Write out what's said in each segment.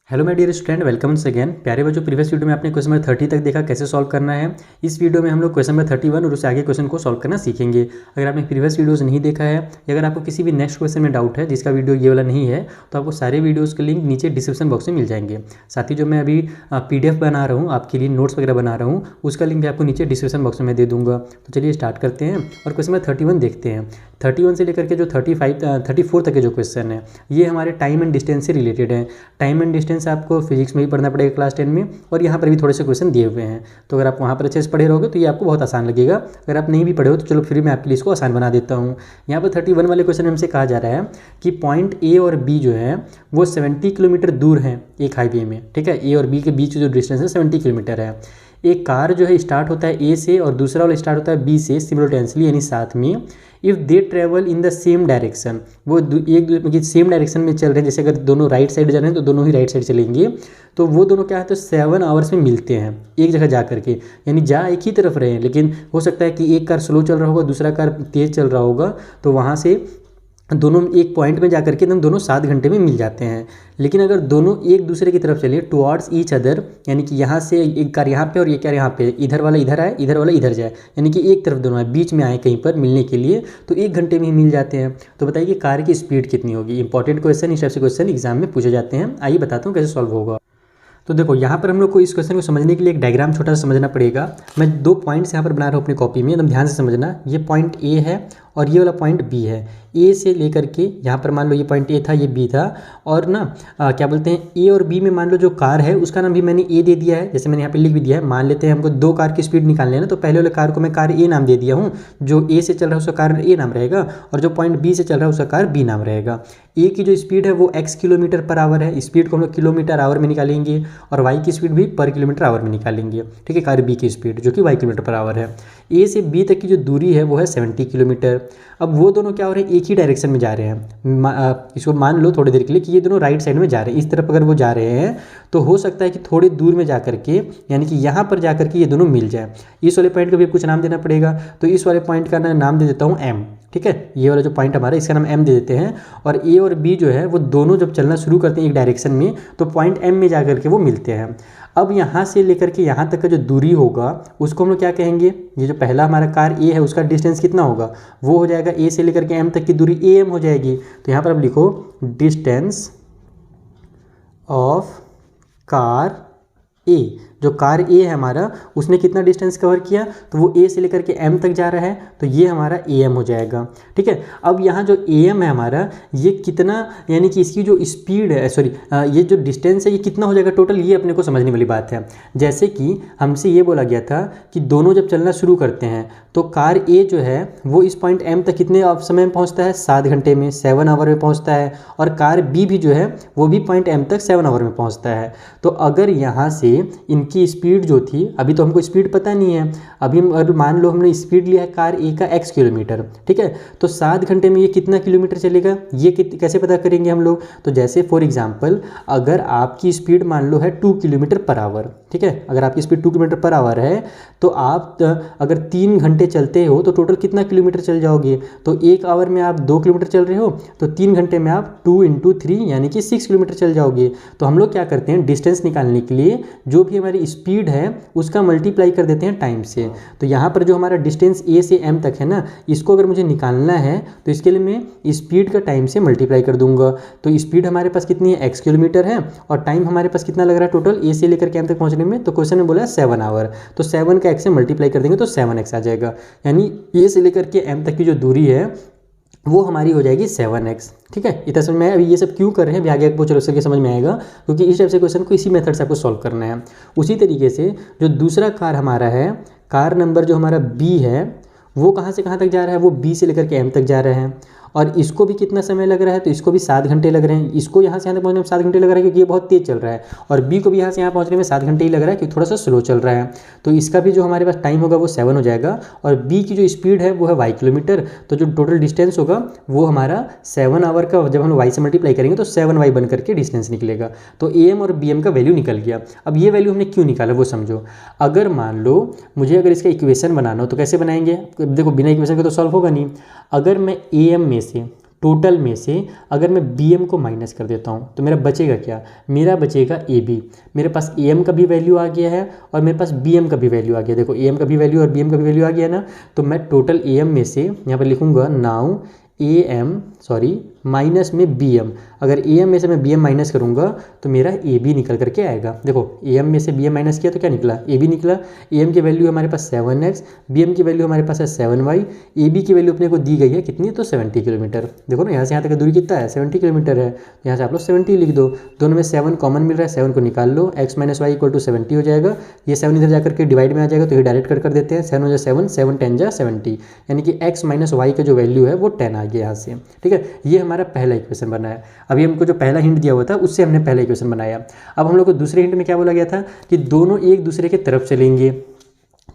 Hello my dear student, welcome once again. प्यारे बच्चों, previous video में आपने क्वेश्चन नंबर 30 तक देखा कैसे सॉल्व करना है। इस वीडियो में हम लोग क्वेश्चन नंबर 31 और उससे आगे क्वेश्चन को सॉल्व करना सीखेंगे। अगर आपने प्रीवियस वीडियोस नहीं देखा है या अगर आपको किसी भी नेक्स्ट क्वेश्चन में डाउट है जिसका वीडियो ये वाला नहीं है, तो आपको सारे वीडियोज़ के लिंक नीचे डिस्क्रिप्शन बॉक्स में मिल जाएंगे। साथ ही जो मैं अभी PDF बना रहा हूँ, आपके लिए नोट्स वगैरह बना रहा हूँ, उसका लिंक भी आपको नीचे डिस्क्रिप्शन बॉक्स में दे दूँगा। तो चलिए स्टार्ट करते हैं और क्वेश्चन नंबर 31 देखते हैं। 31 से लेकर के जो 34 तक के जो क्वेश्चन है ये हमारे टाइम एंड डिस्टेंस से रिलेटेड है। टाइम एंड डिस्टेंस आपको फिजिक्स में ही पढ़ना पड़ेगा क्लास 10 में, और यहाँ पर भी थोड़े से क्वेश्चन दिए हुए हैं। तो अगर आप वहाँ पर अच्छे से पढ़े रहोगे तो ये आपको बहुत आसान लगेगा। अगर आप नहीं भी पढ़े हो तो चलो फिर मैं आपके लिए इसको आसान बना देता हूँ। यहाँ पर 31 वाले क्वेश्चन में हमसे कहा जा रहा है कि पॉइंट ए और बी जो है वो 70 किलोमीटर दूर है एक हाईवे में। ठीक है, ए और बी के बीच जो डिस्टेंस है 70 किलोमीटर है। एक कार जो है स्टार्ट होता है ए से और दूसरा वाला स्टार्ट होता है बी से सिमिल्टेनियसली, यानी साथ में। If they travel in the same direction, वो एक सेम डायरेक्शन में चल रहे हैं, जैसे अगर दोनों राइट साइड जा रहे हैं तो दोनों ही राइट साइड चलेंगे, तो वो दोनों क्या है तो 7 आवर्स में मिलते हैं एक जगह जा करके। यानी जा एक ही तरफ रहे हैं, लेकिन हो सकता है कि एक कार स्लो चल रहा होगा, दूसरा कार तेज़ चल रहा होगा, तो वहाँ से दोनों एक पॉइंट में जा करके एकदम दोनों 7 घंटे में मिल जाते हैं। लेकिन अगर दोनों एक दूसरे की तरफ चले टुवार्ड्स ईच अदर, यानी कि यहाँ से एक कार यहाँ पे और ये कार यहाँ पे, इधर वाला इधर आए इधर वाला इधर जाए, यानी कि एक तरफ दोनों आए, बीच में आए कहीं पर मिलने के लिए, तो 1 घंटे में ही मिल जाते हैं। तो बताइए कि कार की स्पीड कितनी होगी। इंपॉर्टेंट क्वेश्चन, इस टाइप से क्वेश्चन एग्जाम में पूछे जाते हैं। आइए बताता हूँ कैसे सॉल्व होगा। तो देखो यहाँ पर हम लोग को इस क्वेश्चन को समझने के लिए एक डायग्राम छोटा सा समझना पड़ेगा। मैं 2 पॉइंट्स यहाँ पर बना रहा हूँ अपनी कॉपी में, एकदम ध्यान से समझना। ये पॉइंट ए है और ये वाला पॉइंट बी है। ए से लेकर के यहाँ पर मान लो ये पॉइंट ए था, ये बी था, और ना क्या बोलते हैं, ए और बी में मान लो जो कार है उसका नाम भी मैंने ए दे दिया है, जैसे मैंने यहाँ पे लिख भी दिया है। मान लेते हैं हमको 2 कार की स्पीड निकालनी है ना, तो पहले वाले कार को मैं कार ए नाम दे दिया हूँ, जो ए से चल रहा है उसका कार ए नाम रहेगा, और जो पॉइंट बी से चल रहा है उसका कार बी नाम रहेगा। ए की जो स्पीड है वो x किलोमीटर पर आवर है, स्पीड को हम लोग किलोमीटर आवर में निकालेंगे, और वाई की स्पीड भी पर किलोमीटर आवर में निकालेंगे। ठीक है, कार बी की स्पीड जो कि y किलोमीटर पर आवर है। ए से बी तक की जो दूरी है वो है 70 किलोमीटर। अब वो दोनों क्या हो रहे हैं, एक ही डायरेक्शन में जा रहे हैं। इसको मान लो थोड़ी देर के लिए कि ये दोनों राइट साइड में जा रहे हैं। इस तरफ अगर वो जा रहे हैं तो हो सकता है कि थोड़ी दूर में जा करके, यानी कि यहाँ पर जा करके ये दोनों मिल जाए। इस वाले पॉइंट को भी कुछ नाम देना पड़ेगा, तो इस वाले पॉइंट का नाम दे देता हूँ M। ठीक है, ये वाला जो पॉइंट हमारा इसका नाम M दे देते हैं। और ए और बी जो है वो दोनों जब चलना शुरू करते हैं एक डायरेक्शन में, तो पॉइंट M में जा करके वो मिलते हैं। अब यहाँ से लेकर के यहाँ तक का जो दूरी होगा उसको हम लोग क्या कहेंगे, ये जो पहला हमारा कार ए है उसका डिस्टेंस कितना होगा, वो हो जाएगा ए से लेकर के M तक की दूरी AM हो जाएगी। तो यहाँ पर अब लिखो डिस्टेंस ऑफ कार ए। जो कार ए है हमारा उसने कितना डिस्टेंस कवर किया, तो वो ए से लेकर के M तक जा रहा है, तो ये हमारा AM हो जाएगा। ठीक है, अब यहाँ जो AM है हमारा ये कितना, यानी कि इसकी जो स्पीड है, सॉरी ये जो डिस्टेंस है ये कितना हो जाएगा टोटल, ये अपने को समझने वाली बात है। जैसे कि हमसे ये बोला गया था कि दोनों जब चलना शुरू करते हैं तो कार ए जो है वो इस पॉइंट M तक कितने समय में पहुँचता है, 7 घंटे में, 7 आवर में पहुँचता है, और कार बी भी जो है वो भी पॉइंट M तक 7 आवर में पहुँचता है। तो अगर यहाँ से इनकी स्पीड जो थी, अभी तो हमको स्पीड पता नहीं है, अभी अगर मान लो हमने स्पीड लिया है कार ए का x किलोमीटर, ठीक है, तो 7 घंटे में ये कितना किलोमीटर चलेगा, ये कैसे पता करेंगे हम लोग। तो जैसे फॉर एग्जांपल अगर आपकी स्पीड मान लो है 2 किलोमीटर पर आवर, ठीक है, अगर आपकी स्पीड 2 किलोमीटर पर आवर है तो आप अगर 3 घंटे चलते हो तो टोटल कितना किलोमीटर चल जाओगे। तो 1 आवर में आप 2 किलोमीटर चल रहे हो, तो 3 घंटे में आप 2 × 3 यानी कि 6 किलोमीटर चल जाओगे। तो हम लोग क्या करते हैं, डिस्टेंस निकालने के लिए जो भी हमारी स्पीड है उसका मल्टीप्लाई कर देते हैं टाइम से। तो यहाँ पर जो हमारा डिस्टेंस ए से M तक है ना, इसको अगर मुझे निकालना है तो इसके लिए मैं स्पीड का टाइम से मल्टीप्लाई कर दूंगा। तो स्पीड हमारे पास कितनी है, x किलोमीटर है, और टाइम हमारे पास कितना लग रहा है टोटल ए से लेकर के M तक पहुँचने में, तो क्वेश्चन में बोला है 7 आवर, तो 7 का x से मल्टीप्लाई कर देंगे तो 7x आ जाएगा। यानी ए से लेकर के M तक की जो दूरी है वो हमारी हो जाएगी 7x। ठीक है, इतना समझ में आया। अभी ये सब क्यों कर रहे हैं, आगे आपको चलो उसके समझ में आएगा, क्योंकि इस टाइप से क्वेश्चन को इसी मेथड से आपको सॉल्व करना है। उसी तरीके से जो दूसरा कार हमारा है, कार नंबर जो हमारा B है, वो कहाँ से कहाँ तक जा रहा है, वो B से लेकर के M तक जा रहा है, और इसको भी कितना समय लग रहा है, तो इसको भी 7 घंटे लग रहे हैं। इसको यहाँ से यहाँ तक पहुँचने में 7 घंटे लग रहा है क्योंकि ये बहुत तेज़ चल रहा है, और बी को भी यहाँ से यहाँ पहुँचने में 7 घंटे ही लग रहा है क्योंकि थोड़ा सा स्लो चल रहा है। तो इसका भी जो हमारे पास टाइम होगा वो 7 हो जाएगा, और बी की जो स्पीड है वो है y किलोमीटर, तो जो टोटल डिस्टेंस होगा वो हमारा 7 आवर का, जब हम y से मल्टीप्लाई करेंगे तो 7y बन करके डिस्टेंस निकलेगा। तो AM और BM का वैल्यू निकल गया। अब ये वैल्यू हमने क्यों निकाला वो समझो। अगर मान लो मुझे अगर इसका इक्वेशन बनाना हो तो कैसे बनाएंगे, देखो बिना इक्वेशन के तो सॉल्व होगा नहीं। अगर मैं AM में से टोटल में से अगर मैं BM को माइनस कर देता हूँ तो मेरा बचेगा क्या, मेरा बचेगा AB। मेरे पास AM का भी वैल्यू आ गया है और मेरे पास BM का भी वैल्यू आ गया। देखो AM का भी वैल्यू और BM का भी वैल्यू आ गया ना, तो मैं टोटल AM में से यहाँ पर लिखूँगा नाउ माइनस में BM। अगर AM में से मैं BM माइनस करूँगा तो मेरा AB निकल करके आएगा। देखो AM में से BM माइनस किया तो क्या निकला, AB निकला। AM की वैल्यू हमारे पास 7x, BM की वैल्यू हमारे पास है 7y, AB की वैल्यू अपने को दी गई है कितनी, तो 70 किलोमीटर। देखो ना यहाँ से यहाँ तक का दूरी कितना है, 70 किलोमीटर है। तो यहाँ से आप लोग 70 लिख दो, दोनों में 7 कॉमन मिल रहा है, 7 को निकाल लो, x minus Y equal to 70 हो जाएगा। ये 7 इधर जाकर के डिवाइड में आ जाएगा तो ये डायरेक्ट कर देते हैं, 7 हो जाए 7, 7 10 जा 70, यानी कि x माइनस वाई का जो वैल्यू है वो 10 आ गया यहाँ से। ठीक है, ये हमारा पहला इक्वेशन बना है। अभी हमको जो पहला हिंट दिया हुआ था उससे हमने पहला इक्वेशन बनाया। अब हम लोग को दूसरे हिंट में क्या बोला गया था कि दोनों एक दूसरे के तरफ चलेंगे।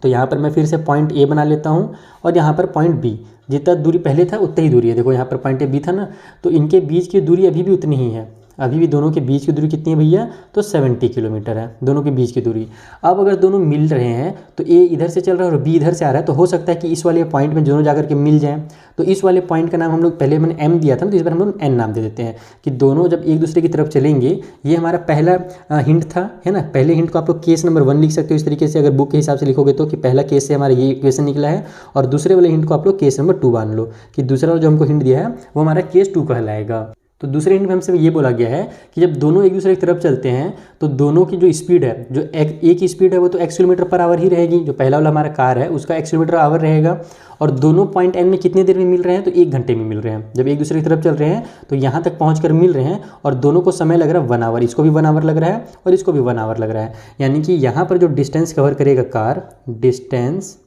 तो यहाँ पर मैं फिर से पॉइंट A बना लेता हूँ और यहाँ पर पॉइंट B, जितना दूरी पहले था उतना ही दूरी है। देखो यहाँ पर पॉइंट B था ना, तो इनके बीच की दूरी अभी भी उतनी ही है। अभी भी दोनों के बीच की दूरी कितनी है भैया, तो 70 किलोमीटर है दोनों के बीच की दूरी। अब अगर दोनों मिल रहे हैं तो A इधर से चल रहा है और B इधर से आ रहा है, तो हो सकता है कि इस वाले पॉइंट में दोनों जाकर के मिल जाएं। तो इस वाले पॉइंट का नाम हम लोग, पहले मैंने M दिया था ना, तो इस बार हम लोग N नाम दे देते हैं कि दोनों जब एक दूसरे की तरफ चलेंगे। ये हमारा पहला हिंट था, है ना। पहले हिंट को आप लोग केस नंबर 1 लिख सकते हो इस तरीके से, अगर बुक के हिसाब से लिखोगे तो, कि पहला केस से हमारा ये इक्वेशन निकला है। और दूसरे वाले हिंट को आप लोग केस नंबर 2 मान लो कि दूसरा वाला जो हमको हिंट दिया है वो हमारा केस 2 कहलाएगा। तो दूसरे हिंट में हमसे ये बोला गया है कि जब दोनों एक दूसरे की तरफ चलते हैं तो दोनों की जो स्पीड है, जो एक की स्पीड है वो तो x किलोमीटर पर आवर ही रहेगी। जो पहला वाला हमारा कार है उसका x किलोमीटर आवर रहेगा। और दोनों पॉइंट N में कितनी देर में मिल रहे हैं, तो 1 घंटे में मिल रहे हैं। जब एक दूसरे की तरफ चल रहे हैं तो यहाँ तक पहुँच कर मिल रहे हैं और दोनों को समय लग रहा है 1 आवर। इसको भी 1 आवर लग रहा है और इसको भी 1 आवर लग रहा है। यानी कि यहाँ पर जो डिस्टेंस कवर करेगा car, distance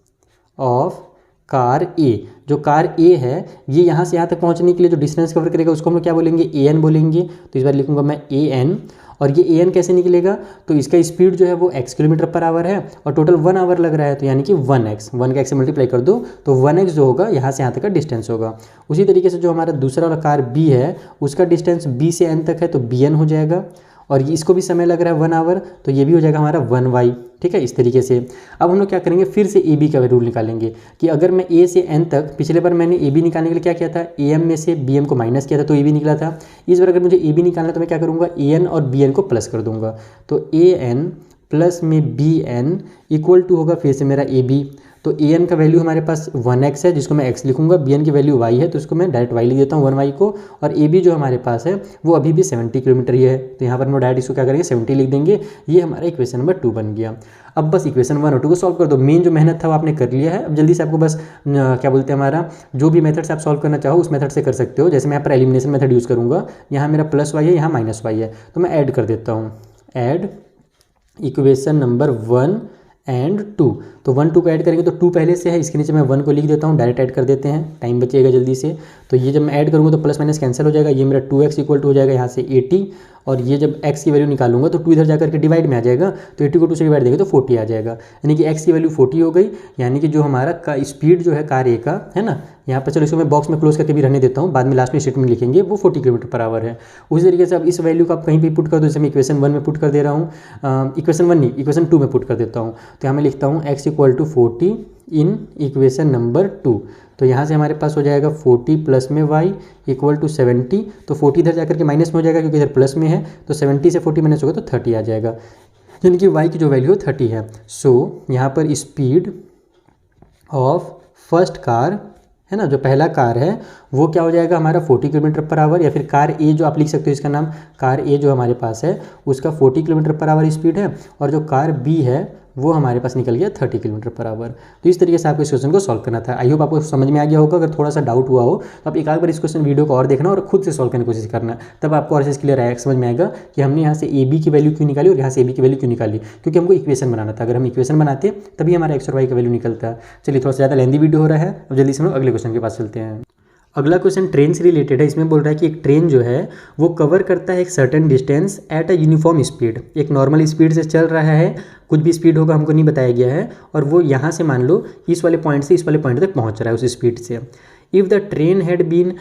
of car A, जो कार A है ये यहाँ से यहाँ तक पहुँचने के लिए जो डिस्टेंस कवर करेगा उसको हम लोग क्या बोलेंगे, AN बोलेंगे। तो इस बार लिखूंगा मैं AN। और ये AN कैसे निकलेगा, तो इसका स्पीड जो है वो x किलोमीटर पर आवर है और टोटल 1 आवर लग रहा है, तो यानी कि 1x, 1 का x से मल्टीप्लाई कर दो तो 1x जो होगा यहाँ से यहाँ तक का डिस्टेंस होगा। उसी तरीके से जो हमारा दूसरा वाला कार B है उसका डिस्टेंस B से N तक है तो BN हो जाएगा। और ये इसको भी समय लग रहा है 1 आवर, तो ये भी हो जाएगा हमारा 1y। ठीक है, इस तरीके से। अब हम लोग क्या करेंगे, फिर से AB का रूल निकालेंगे कि अगर मैं A से N तक, पिछले बार मैंने AB निकालने के लिए क्या किया था, AM में से BM को माइनस किया था तो AB निकला था। इस बार अगर मुझे AB निकालना है तो मैं क्या करूँगा, AN और BN को प्लस कर दूंगा। तो AN प्लस में BN इक्वल टू होगा फिर से मेरा AB। तो AN का वैल्यू हमारे पास 1x है जिसको मैं x लिखूंगा, BN की वैल्यू y है तो उसको मैं डायरेक्ट y लिख देता हूँ 1y को। और AB जो हमारे पास है वो अभी भी 70 किलोमीटर ही है, तो यहाँ पर हम डायरेक्ट इसको क्या करेंगे 70 लिख देंगे। ये हमारा इक्वेशन नंबर 2 बन गया। अब बस इक्वेशन 1 और 2 को सॉल्व कर दो। मेन जो मेहनत था वो आपने कर लिया है। अब जल्दी से आपको बस क्या बोलते हैं, हमारा जो भी मेथड से आप सॉल्व करना चाहो उस मेथड से कर सकते हो। जैसे मैं यहाँ पर एलिमिनेशन मेथड यूज़ करूँगा, यहाँ मेरा प्लस y है, यहाँ माइनस y है, तो मैं ऐड कर देता हूँ। Add equation number 1 and 2। तो 1 2 को ऐड करेंगे तो 2 पहले से है, इसके नीचे मैं 1 को लिख देता हूँ, डायरेक्ट ऐड कर देते हैं, टाइम बचेगा जल्दी से। तो ये जब मैं ऐड करूँगा तो प्लस माइनस कैंसिल हो जाएगा, ये मेरा 2x इक्वल टू हो जाएगा यहाँ से 80। और ये जब x की वैल्यू निकालूंगा तो 2 इधर जाकर के डिवाइड में आ जाएगा, तो 80 को 2 से डिवाइड देंगे तो 40 आ जाएगा, यानी कि x की वैल्यू 40 हो गई। यानी कि जो हमारा का स्पीड जो है कार A का, है ना, यहाँ पर चलो इसको मैं बॉक्स में क्लोज करके भी रहने देता हूँ, बाद में लास्ट में स्टेटमेंट लिखेंगे, वो 40 किलोमीटर पर आवर है। उसी तरीके से अब इस वैल्यू को आप कहीं भी पुट कर दो, जैसे मैं इक्वेशन 1 में पुट कर दे रहा हूँ, इक्वेशन 1 नहीं, इक्वेशन 2 में पुट कर देता हूँ। तो यहाँ मैं लिखता हूँ x equal to 40 in equation number 2। तो यहाँ से हमारे पास हो जाएगा 40 प्लस में y इक्वल टू 70। तो 40 इधर जाकर के माइनस में हो जाएगा क्योंकि इधर प्लस में है, तो 70 से 40 माइनस होगा तो 30 आ जाएगा, यानी कि y की जो वैल्यू 30 है। सो यहाँ पर स्पीड ऑफ फर्स्ट कार, है ना, जो पहला कार है वो क्या हो जाएगा हमारा 40 किलोमीटर पर आवर, या फिर कार A जो आप लिख सकते हो, इसका नाम कार A जो हमारे पास है उसका 40 किलोमीटर पर आवर स्पीड है, और जो कार B है वो हमारे पास निकल गया 30 किलोमीटर पर आवर। तो इस तरीके से आपको इस क्वेश्चन को सॉल्व करना था। आई होप आपको समझ में आ गया होगा। अगर थोड़ा सा डाउट हुआ हो तो आप एक आध बार इस क्वेश्चन वीडियो को और देखना और खुद से सॉल्व करने की कोशिश करना, तब आपको और चीज़ क्लियर आएगा, समझ में आएगा कि हमने यहाँ से AB की वैल्यू क्यों निकाली और यहाँ से AB की वैल्यू क्यों निकाली, क्योंकि हमको इक्वेशन बनाना था। अगर हम इक्वेशन बनाते तभी हमारा x और y का वैल्यू निकलता। चलिए, थोड़ा सा ज़्यादा लेंदी वीडियो हो रहा है, अब जल्दी से हम लोग अगले क्वेश्चन के पास चलते हैं। अगला क्वेश्चन ट्रेन से रिलेटेड है। इसमें बोल रहा है कि एक ट्रेन जो है वो कवर करता है एक certain distance at a uniform speed. एक नॉर्मल स्पीड से चल रहा है, कुछ भी स्पीड होगा हमको नहीं बताया गया है, और वो यहाँ से मान लो इस वाले पॉइंट से इस वाले पॉइंट तक पहुँच रहा है उस स्पीड से। If the train had been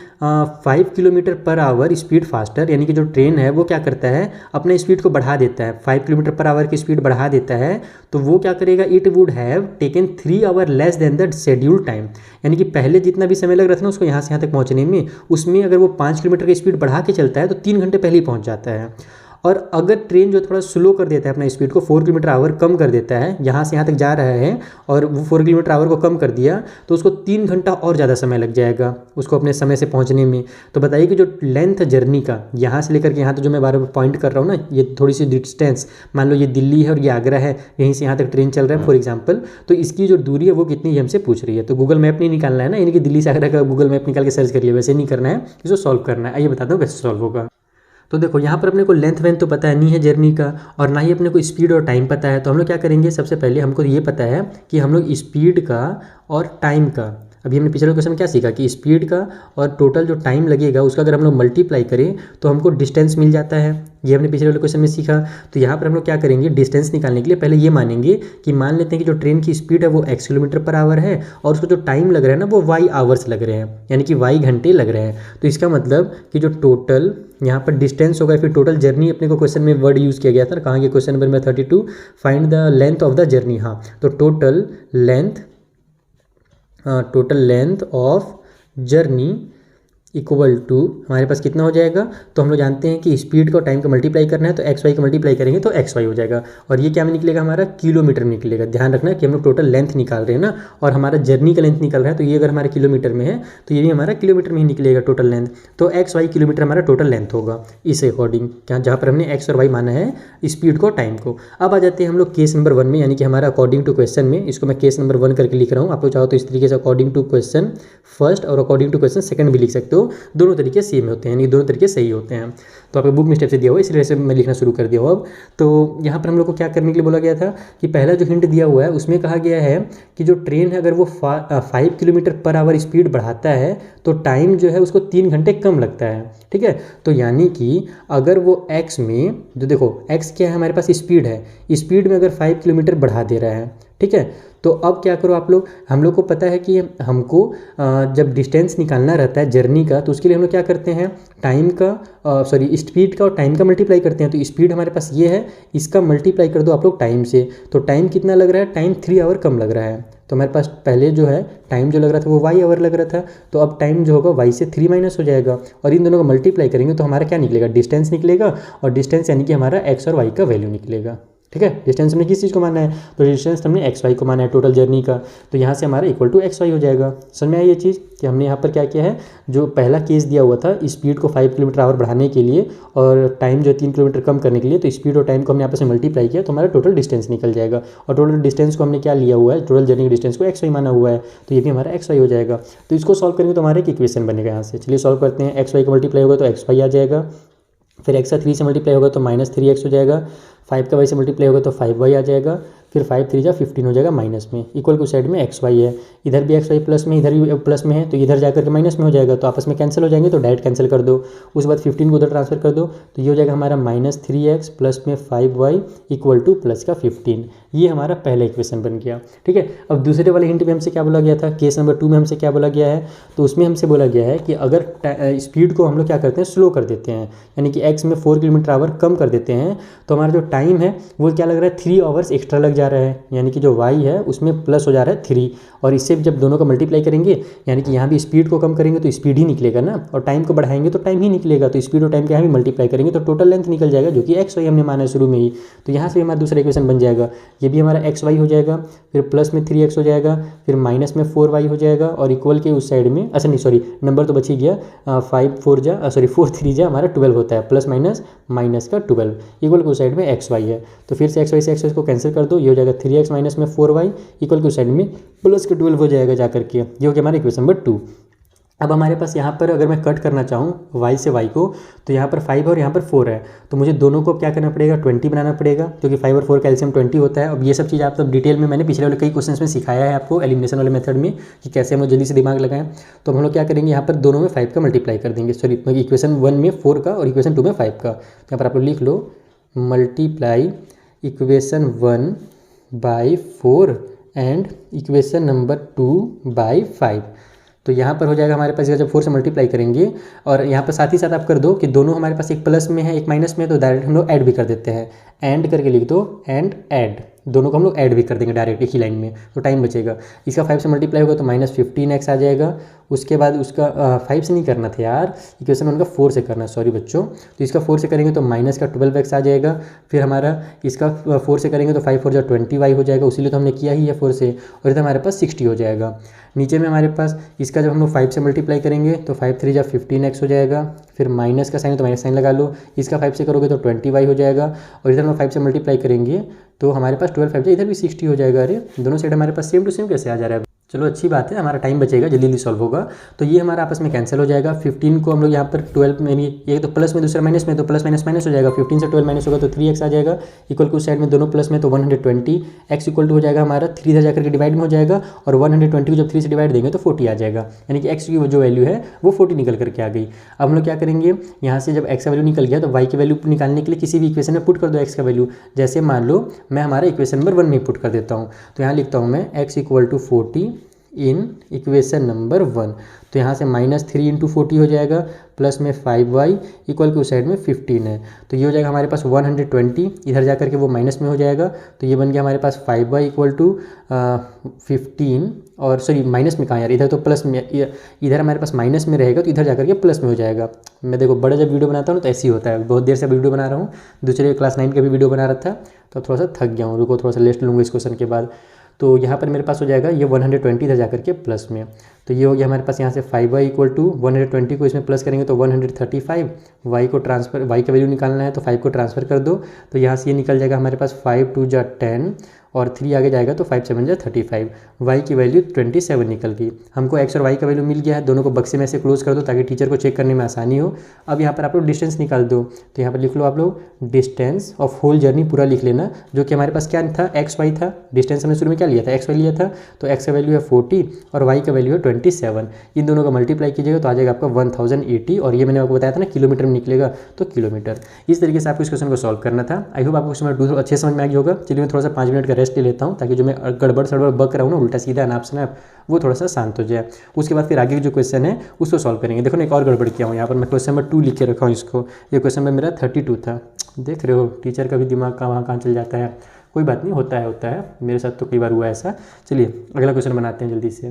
5 kilometre per hour speed faster, यानी कि जो ट्रेन है वो क्या करता है, अपने स्पीड को बढ़ा देता है, 5 किलोमीटर पर आवर की स्पीड बढ़ा देता है, तो वो क्या करेगा, it would have taken 3 our less than the schedule time, यानी कि पहले जितना भी समय लग रहा था ना उसको यहाँ से यहाँ तक पहुँचने में, उसमें अगर वो 5 किलोमीटर की स्पीड बढ़ा के चलता है तो 3 घंटे पहले ही पहुँच जाता है। और अगर ट्रेन जो थोड़ा स्लो कर देता है अपना स्पीड को, 4 किलोमीटर आवर कम कर देता है, यहाँ से यहाँ तक जा रहा है और वो 4 किलोमीटर आवर को कम कर दिया, तो उसको 3 घंटा और ज़्यादा समय लग जाएगा उसको अपने समय से पहुँचने में। तो बताइए कि जो लेंथ जर्नी का यहाँ से लेकर के यहाँ तक जो मैं बार बार पॉइंट कर रहा हूँ ना, ये थोड़ी सी डिस्टेंस, मान लो ये दिल्ली है और ये आगरा है, यहीं से यहाँ तक ट्रेन चल रहा है फॉर एग्जाम्पल, तो इसकी जो दूरी है वो कितनी हमसे पूछ रही है। तो गूगल मैप नहीं निकालना है ना, यानी कि दिल्ली से आगरा का गूगल मैप निकाल के सर्च कर लिया, वैसे नहीं करना है, इसको सॉल्व करना है। आइए बताता हूँ कैसे सॉल्व होगा। तो देखो यहाँ पर अपने को लेंथ वेंथ तो पता है नहीं है जर्नी का, और ना ही अपने को स्पीड और टाइम पता है। तो हम लोग क्या करेंगे, सबसे पहले हमको ये पता है कि हम लोग स्पीड का और टाइम का, अभी हमने पिछले क्वेश्चन में क्या सीखा कि स्पीड का और टोटल जो टाइम लगेगा उसका अगर हम लोग मल्टीप्लाई करें तो हमको डिस्टेंस मिल जाता है, ये हमने पिछले वाले क्वेश्चन में सीखा। तो यहाँ पर हम लोग क्या करेंगे, डिस्टेंस निकालने के लिए पहले ये मानेंगे कि मान लेते हैं कि जो ट्रेन की स्पीड है वो x किलोमीटर पर आवर है और उसको जो टाइम लग रहा है ना वो y आवर्स लग रहे हैं, यानी कि y घंटे लग रहे हैं। तो इसका मतलब कि जो टोटल यहाँ पर डिस्टेंस होगा, फिर टोटल जर्नी अपने को क्वेश्चन में वर्ड यूज़ किया गया था, कहाँ के question number 32, find the length of the journey. हाँ, तो total length of journey equal to हमारे पास कितना हो जाएगा, तो हम लोग जानते हैं कि स्पीड को टाइम का मल्टीप्लाई करना है, तो एक्स वाई का मल्टीप्लाई करेंगे तो एक्स वाई हो जाएगा, और ये क्या में निकलेगा, हमारा किलोमीटर में निकलेगा। ध्यान रखना कि हम लोग टोटल लेंथ निकाल रहे हैं ना, और हमारा जर्नी का लेंथ निकल रहा है, तो ये अगर हमारे किलोमीटर में है तो ये भी हमारा किलोमीटर में ही निकलेगा टोटल लेंथ। तो एक्स वाई किलोमीटर हमारा टोटल लेंथ होगा इस अकॉर्डिंग, जहाँ पर हमने एक्स और वाई माना है स्पीड को टाइम को। अब आ जाते हैं हम लोग केस नंबर 1 में, यानी कि हमारा अकॉर्डिंग टू क्वेश्चन में, इसको मैं केस नंबर 1 करके लिख रहा हूँ। आप लोग चाहो तो इस तरीके से अकॉर्डिंग टू क्वेश्चन फर्स्ट और अकॉर्डिंग टू क्वेश्चन सेकंड भी लिख सकते हो, दोनों तरीके सेम होते हैं, यानी दोनों तरीके सही होते हैं। तो आपको बुक में स्टेप से दिया हुआ है, इसलिए से मैं लिखना शुरू कर दिया हूँ अब। तो यहाँ पर हम लोग को क्या करने के लिए बोला गया था कि पहला जो हिंट दिया हुआ है उसमें कहा गया है कि जो ट्रेन है अगर वो 5 किलोमीटर पर आवर स्पीड बढ़ाता है तो टाइम जो है उसको 3 घंटे कम लगता है। ठीक है, तो यानी कि अगर वो एक्स में, जो देखो एक्स क्या है हमारे पास, स्पीड है, स्पीड में अगर 5 किलोमीटर बढ़ा दे रहा है, ठीक है, तो अब क्या करो आप लोग, हम लोग को पता है कि हमको जब डिस्टेंस निकालना रहता है जर्नी का, तो उसके लिए हम लोग क्या करते हैं, टाइम का स्पीड का और टाइम का मल्टीप्लाई करते हैं। तो स्पीड हमारे पास ये है, इसका मल्टीप्लाई कर दो आप लोग टाइम से, तो टाइम कितना लग रहा है, टाइम 3 आवर कम लग रहा है। तो हमारे पास पहले जो है टाइम जो लग रहा था वो y आवर लग रहा था, तो अब टाइम जो होगा y से 3 माइनस हो जाएगा, और इन दोनों को मल्टीप्लाई करेंगे तो हमारा क्या निकलेगा, डिस्टेंस निकलेगा, और डिस्टेंस यानी कि हमारा x और y का वैल्यू निकलेगा। ठीक है, डिस्टेंस हमने किस चीज़ को माना है, तो डिस्टेंस हमने एक्स वाई को माना है टोटल जर्नी का, तो यहाँ से हमारा इक्वल टू एक्स वाई हो जाएगा। समझ में आई ये चीज़ कि हमने यहाँ पर क्या किया है, जो पहला केस दिया हुआ था स्पीड को 5 किलोमीटर आवर बढ़ाने के लिए और टाइम जो 3 किलोमीटर कम करने के लिए, तो स्पीड और टाइम को हमने आपस में मल्टीप्लाई किया तो हमारा टोटल डिस्टेंस निकल जाएगा, और टोटल डिस्टेंस को हमने क्या लिया हुआ है, टोटल जर्नी के डिस्टेंस को एक्स वाई माना हुआ है, तो ये भी हमारा एक्स वाई हो जाएगा। तो इसको सॉल्व करेंगे तो हमारा एक इक्वेशन बनेगा यहाँ से। चलिए सॉल्व करते हैं, एक्स वाई का मल्टीप्लाई होगा तो एक्स वाई आ जाएगा, फिर एक्स का 3 से मल्टीप्लाई होगा तो -3x हो जाएगा, 5 का y से मल्टीप्लाई होगा तो 5y आ जाएगा, फिर 5 3 जा 15 हो जाएगा माइनस में, इक्वल टू साइड में एक्स वाई है, इधर भी एक्स वाई प्लस में, इधर भी प्लस में है, तो इधर जाकर के माइनस में हो जाएगा, तो आपस में कैंसिल हो जाएंगे, तो डायरेक्ट कैंसिल कर दो। उसके बाद 15 को उधर ट्रांसफर कर दो, तो ये हो जाएगा हमारा -3x प्लस में 5y इक्वल टू प्लस का 15। ये हमारा पहला इक्वेशन बन गया। ठीक है, अब दूसरे वाले हिंट में हमसे क्या बोला गया था, केस नंबर 2 में हमसे क्या बोला गया है, तो उसमें हमसे बोला गया है कि अगर स्पीड को हम लोग क्या करते हैं, स्लो कर देते हैं, यानी कि एक्स में 4 किलोमीटर आवर कम कर देते हैं, तो हमारा जो टाइम है वो क्या लग रहा है, 3 आवर्स एक्स्ट्रा लग जा रहा है, यानी कि जो y है उसमें प्लस हो जा रहा है 3, और इससे जब दोनों का मल्टीप्लाई करेंगे, यानी कि यहाँ भी स्पीड को कम करेंगे तो स्पीड ही निकलेगा ना, और टाइम को बढ़ाएंगे तो टाइम ही निकलेगा, तो स्पीड और टाइम के यहाँ भी मल्टीप्लाई करेंगे तो टोटल लेंथ निकल जाएगा, जो कि एक्स वाई हमने माना है शुरू में ही। तो यहाँ से हमारा दूसरा इक्वेशन बन जाएगा, ये भी हमारा एक्स वाई हो जाएगा, फिर प्लस में 3x हो जाएगा, फिर माइनस में 4y हो जाएगा, और इक्वल के उस साइड में, अच्छा नहीं सॉरी नंबर तो बच ही गया, 4 3 जा हमारा 12 होता है, प्लस माइनस माइनस का 12 इक्वल के उस साइड में एक्स वाई है, तो फिर से एक्स वाई से एक्स वाई को कैंसिल कर दो, ये हो जाएगा 3x माइनस में 4y इक्वल के उस साइड में प्लस के 12 हो जाएगा जाकर के, ये हो गया हमारा इक्वेशन नंबर 2। अब हमारे पास यहाँ पर अगर मैं कट करना चाहूँ y से y को, तो यहाँ पर 5 और यहाँ पर 4 है, तो मुझे दोनों को क्या करना पड़ेगा, 20 बनाना पड़ेगा, क्योंकि 5 और 4 का एलसीएम 20 होता है। अब ये सब चीज़ आप सब डिटेल में मैंने पिछले वाले कई क्वेश्चंस में सिखाया है आपको एलिमिनेशन वाले मेथड में कि कैसे हम लोग जल्दी से दिमाग लगाएं। तो हम लोग क्या करेंगे, यहाँ पर दोनों में 5 का मल्टीप्लाई कर देंगे, सॉरी इक्वेशन 1 में 4 का और इक्वेशन 2 में 5 का। यहाँ पर आप लोग लिख लो multiply equation 1 by 4 and equation number 2 by 5। तो यहाँ पर हो जाएगा हमारे पास, जब 4 से मल्टीप्लाई करेंगे और यहाँ पर साथ ही साथ आप कर दो कि दोनों हमारे पास एक प्लस में है एक माइनस में है, तो डायरेक्ट हम लोग ऐड भी कर देते हैं, एंड करके लिख दो, एंड ऐड, दोनों को हम लोग ऐड भी कर देंगे डायरेक्ट एक ही लाइन में, तो टाइम बचेगा। इसका 5 से मल्टीप्लाई होगा तो -15x आ जाएगा। उसके बाद उसका 5 से नहीं करना था यार, इक्वेशन उनका 4 से करना, सॉरी बच्चों। तो इसका 4 से करेंगे तो माइनस का 12x आ जाएगा। फिर हमारा इसका 4 से करेंगे तो 5 4 जा 20y हो जाएगा, उसीलिए तो हमने किया ही है 4 से, और इधर हमारे पास 60 हो जाएगा। नीचे में हमारे पास इसका जब हम लोग 5 से मल्टीप्लाई करेंगे तो 5 3 जा 15x हो जाएगा। फिर माइनस का साइन तो माइनस साइन लगा लो, इसका 5 से करोगे तो 20y हो जाएगा, और इधर हम 5 से मल्टीप्लाई करेंगे तो हमारे पास 12 5 इधर भी 60 हो जाएगा। अरे दोनों साइड हमारे पास सेम टू सेम कैसे आ जा रहा है? चलो अच्छी बात है, हमारा टाइम बचेगा, जल्दी जल्दी सॉल्व होगा। तो ये हमारा आपस में कैंसिल हो जाएगा। 15 को हम लोग यहाँ पर 12 में, ये तो प्लस में दूसरा माइनस में, तो प्लस माइनस माइनस हो जाएगा। 15 से 12 माइनस होगा तो 3x आ जाएगा, इक्वल टू साइड में दोनों प्लस में तो 120, x इक्वल टू हो जाएगा हमारा 3 इधर जाकर के डिवाइड में हो जाएगा, और 120 को जब 3 से डिवाइड देंगे तो 40 आ जाएगा, यानी कि x की जो वैल्यू है वो 40 निकल करके आ गई। अब हम लोग क्या करेंगे, यहाँ से जब x का वैल्यू निकल गया तो y की वैल्यू निकालने के लिए किसी भी इक्वेशन में पुट कर दो x का वैल्यू। जैसे मान लो मैं हमारा इक्वेशन नंबर 1 में पुट कर देता हूँ, तो यहाँ लिखता हूँ मैं x equal to 40 in equation number 1। तो यहाँ से -3 × 40 हो जाएगा, प्लस में 5y इक्वल टू साइड में 15 है, तो ये हो जाएगा हमारे पास 120, इधर जा करके वो माइनस में हो जाएगा, तो ये बन गया हमारे पास 5y इक्वल टू 15, और सॉरी माइनस में कहाँ यार, इधर तो प्लस में, इधर हमारे पास माइनस में रहेगा तो इधर जा करके प्लस में हो जाएगा। मैं देखो बड़ा जब वीडियो बनाता हूँ तो ऐसे ही होता है, बहुत देर से वीडियो बना रहा हूँ, दूसरे क्लास 9 का भी वीडियो बना रहा था, तो थोड़ा सा थक गया हूँ, रुको थोड़ा सा रेस्ट लूँगा इस क्वेश्चन के बाद। तो यहाँ पर मेरे पास हो जाएगा ये 120 इधर जाकर के प्लस में, तो ये हो गया हमारे पास यहाँ से 5y इक्वल टू 120 को इसमें प्लस करेंगे तो 135, y को ट्रांसफर, y का वैल्यू निकालना है तो 5 को ट्रांसफ़र कर दो, तो यहाँ से ये निकल जाएगा हमारे पास 5 2 जा 10 और 3 आगे जाएगा तो 5 7 जा 35, y की वैल्यू 27 निकल गई। हमको x और y का वैल्यू मिल गया है, दोनों को बक्से में से क्लोज कर दो ताकि टीचर को चेक करने में आसानी हो। अब यहाँ पर आप लोग डिस्टेंस निकाल दो, तो यहाँ पर लिख लो आप लोग डिस्टेंस ऑफ होल जर्नी पूरा लिख लेना, जो कि हमारे पास क्या था, एक्स वाई था। डिस्टेंस हमने शुरू में क्या लिया था, एक्स वाई लिया था, तो एक्स का वैल्यू है 40 और वाई का वैल्यू है 27। इन दोनों का मल्टीप्लाई कीजिएगा तो आ जाएगा आपका 1080, और ये मैंने आपको बताया था ना किलोमीटर में निकलेगा तो किलोमीटर। इस तरीके से आपको इस क्वेश्चन को सॉल्व करना था। आई होप आपको क्वेश्चन अच्छे समझ में आ गया होगा। चलिए मैं थोड़ा सा 5 मिनट का रेस्ट ले लेता हूँ, ताकि जो मैं गड़बड़ सड़बड़ बक रहा हूँ ना, उल्टा सीधा नाप स्नैप, वो थोड़ा सा शांत हो जाए। उसके बाद फिर आगे जो क्वेश्चन है उसको सॉल्व करेंगे। देखो ना एक और गड़बड़ किया हूँ, यहाँ पर मैं क्वेश्चन नंबर 2 लिख के रखा हूँ इसको, ये क्वेश्चन में मेरा 32 था। देख रहे हो टीचर का भी दिमाग कहाँ चल जाता है, कोई बात नहीं, होता है, मेरे साथ तो कई बार हुआ ऐसा। चलिए अगला क्वेश्चन बनाते हैं जल्दी से।